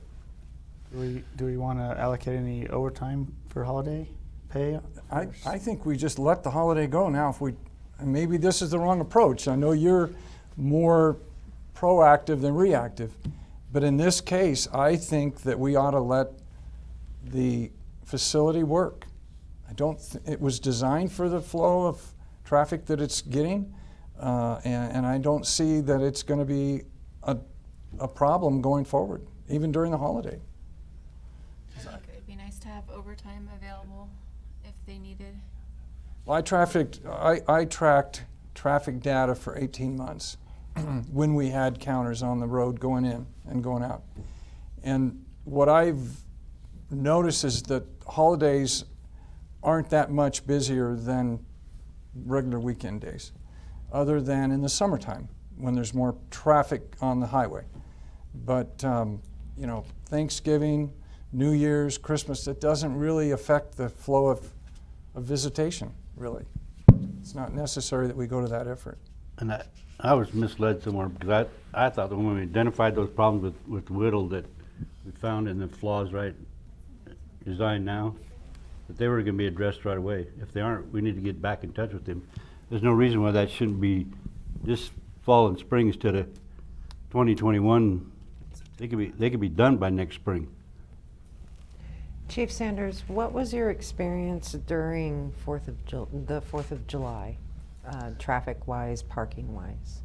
Do we want to allocate any overtime for holiday pay? I think we just let the holiday go now. And maybe this is the wrong approach. I know you're more proactive than reactive, but in this case, I think that we ought to let the facility work. It was designed for the flow of traffic that it's getting, and I don't see that it's going to be a problem going forward, even during the holiday. I think it'd be nice to have overtime available if they needed. Well, I tracked traffic data for 18 months when we had counters on the road going in and going out. And what I've notices that holidays aren't that much busier than regular weekend days, other than in the summertime when there's more traffic on the highway. But you know, Thanksgiving, New Year's, Christmas, it doesn't really affect the flow of visitation, really. It's not necessary that we go to that effort. And I was misled somewhere because I thought that when we identified those problems with Whittle that we found in the flaws right designed now, that they were going to be addressed right away. If they aren't, we need to get back in touch with them. There's no reason why that shouldn't be this fall and spring instead of 2021. They could be done by next spring. Chief Sanders, what was your experience during the 4th of July, traffic-wise, parking-wise?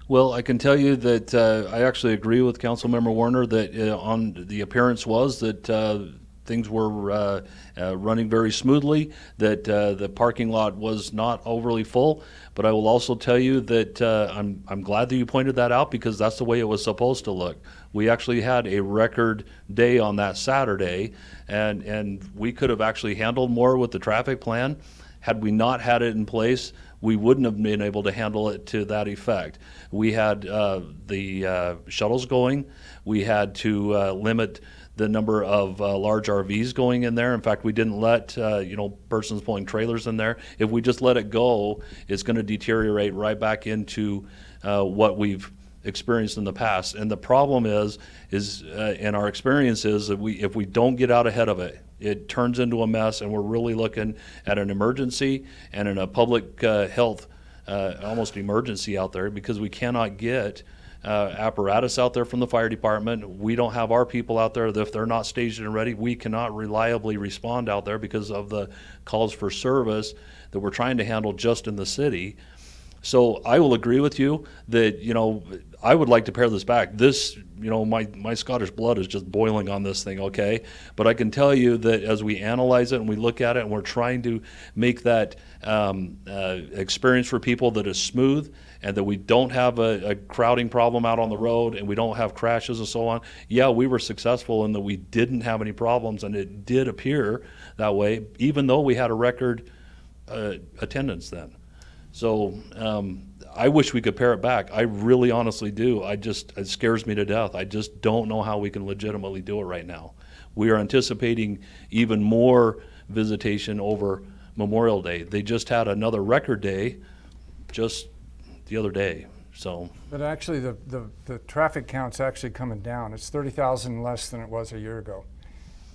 Well, I can tell you that I actually agree with Councilmember Warner that on the appearance was that things were running very smoothly, that the parking lot was not overly full. But I will also tell you that I'm glad that you pointed that out, because that's the way it was supposed to look. We actually had a record day on that Saturday, and we could have actually handled more with the traffic plan. Had we not had it in place, we wouldn't have been able to handle it to that effect. We had the shuttles going. We had to limit the number of large RVs going in there. In fact, we didn't let persons pulling trailers in there. If we just let it go, it's going to deteriorate right back into what we've experienced in the past. And the problem is in our experience is that if we don't get out ahead of it, it turns into a mess, and we're really looking at an emergency and in a public health almost emergency out there, because we cannot get apparatus out there from the fire department. We don't have our people out there. If they're not staged and ready, we cannot reliably respond out there because of the calls for service that we're trying to handle just in the city. So I will agree with you that, I would like to pare this back. This, my Scottish blood is just boiling on this thing, okay? But I can tell you that as we analyze it and we look at it and we're trying to make that experience for people that is smooth, and that we don't have a crowding problem out on the road, and we don't have crashes and so on. Yeah, we were successful in that we didn't have any problems, and it did appear that way, even though we had a record attendance then. So I wish we could pare it back. I really honestly do. It scares me to death. I just don't know how we can legitimately do it right now. We are anticipating even more visitation over Memorial Day. They just had another record day just the other day. So, but actually the traffic count's actually coming down. It's 30,000 less than it was a year ago.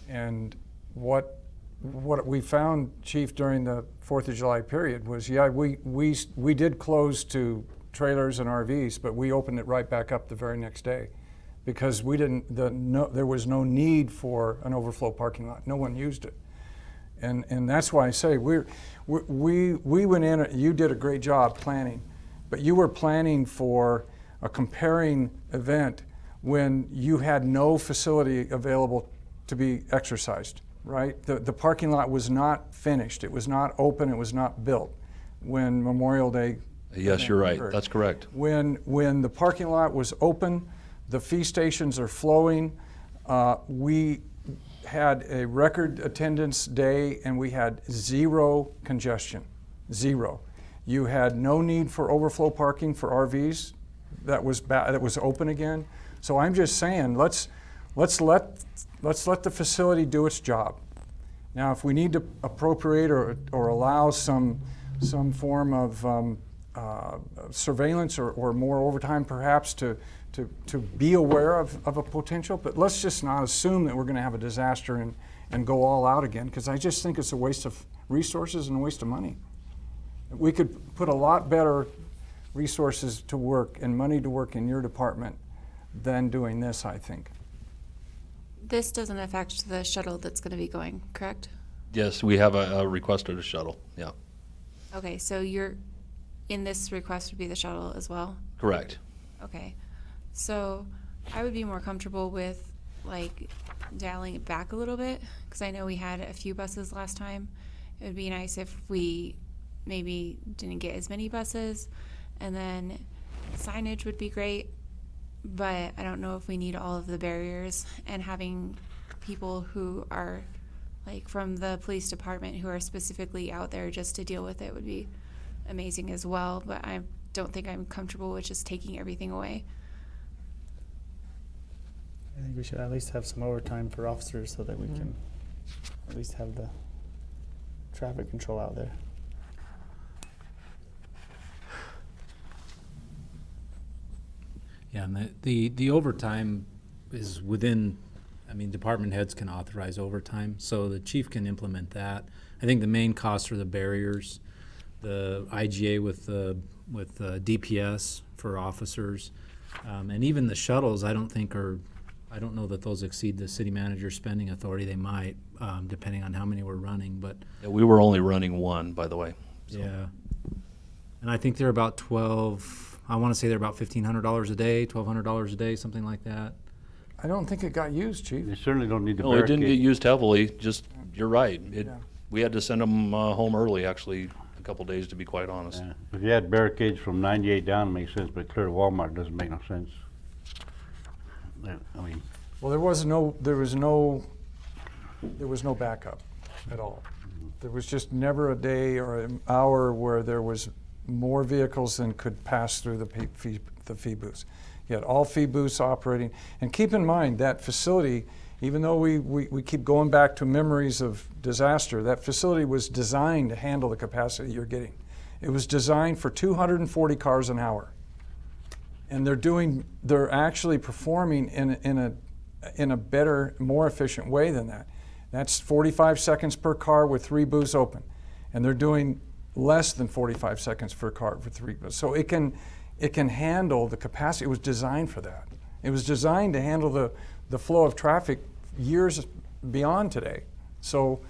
And what we found, Chief, during the 4th of July period was, yeah, we did close to trailers and RVs, but we opened it right back up the very next day, because there was no need for an overflow parking lot. No one used it. And that's why I say we went in. You did a great job planning, but you were planning for a comparing event when you had no facility available to be exercised, right? The parking lot was not finished. It was not open. It was not built when Memorial Day. Yes, you're right. That's correct. When the parking lot was open, the fee stations are flowing. We had a record attendance day, and we had zero congestion, zero. You had no need for overflow parking for RVs. That was open again. So I'm just saying, let's let the facility do its job. Now, if we need to appropriate or allow some form of surveillance or more overtime, perhaps to be aware of a potential, but let's just not assume that we're going to have a disaster and go all out again, because I just think it's a waste of resources and a waste of money. We could put a lot better resources to work and money to work in your department than doing this, I think. This doesn't affect the shuttle that's going to be going, correct? Yes, we have a requested a shuttle, yeah. Okay, so in this request would be the shuttle as well? Correct. Okay, so I would be more comfortable with dialing it back a little bit, because I know we had a few buses last time. It would be nice if we maybe didn't get as many buses, and then signage would be great, but I don't know if we need all of the barriers, and having people who are like from the police department who are specifically out there just to deal with it would be amazing as well. But I don't think I'm comfortable with just taking everything away. I think we should at least have some overtime for officers so that we can at least have the traffic control out there. Yeah, and the overtime is within, I mean, department heads can authorize overtime, so the chief can implement that. I think the main costs are the barriers, the IGA with DPS for officers, and even the shuttles, I don't know that those exceed the city manager's spending authority. They might, depending on how many we're running, but. Yeah, we were only running one, by the way. So. Yeah. And I think they're about I want to say they're about $1,500 a day, $1,200 a day, something like that. I don't think it got used, Chief. They certainly don't need the No, it didn't barricade. get used heavily, just, you're right. Yeah. We had to send them home early, actually, a couple days, to be quite honest. Yeah. If you had barricades from 98 down, it makes sense, but clear to Walmart doesn't make no sense. I mean, Well, there was no backup at all. There was just never a day or an hour where there was more vehicles than could pass through the fee booths. You had all fee booths operating. And keep in mind, that facility, even though we keep going back to memories of disaster, that facility was designed to handle the capacity you're getting. It was designed for 240 cars an hour. And they're actually performing in a better, more efficient way than that. That's 45 seconds per car with 3 booths open. And they're doing less than 45 seconds per car for 3 booths. So it can handle the capacity. It was designed for that. It was designed to handle the flow of traffic years beyond today. So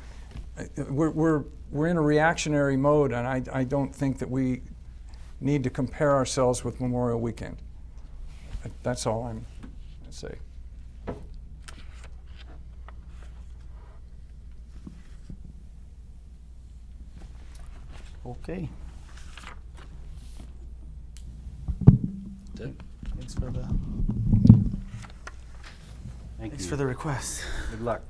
we're in a reactionary mode, and I don't think that we need to compare ourselves with Memorial Weekend. That's all I'm going to say. Okay. That's it. Thanks for the thank you. for the request. Good luck.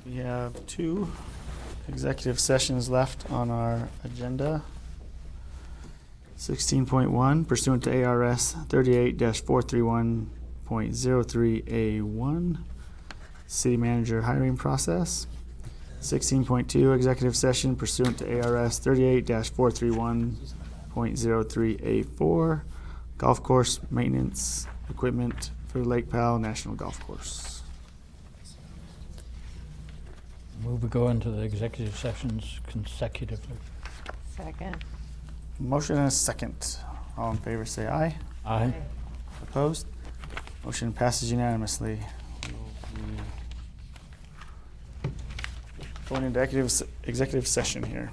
We have 2 executive sessions left on our agenda. 16.1 pursuant to ARS 38-431.03A1, city manager hiring process. 16.2 executive session pursuant to ARS 38-431.03A4, golf course maintenance equipment for Lake Powell National Golf Course. Move we go into the executive sessions consecutively. Second. Motion and a second. All in favor say aye. Aye. Opposed? Motion passes unanimously. We'll be going into executive session here.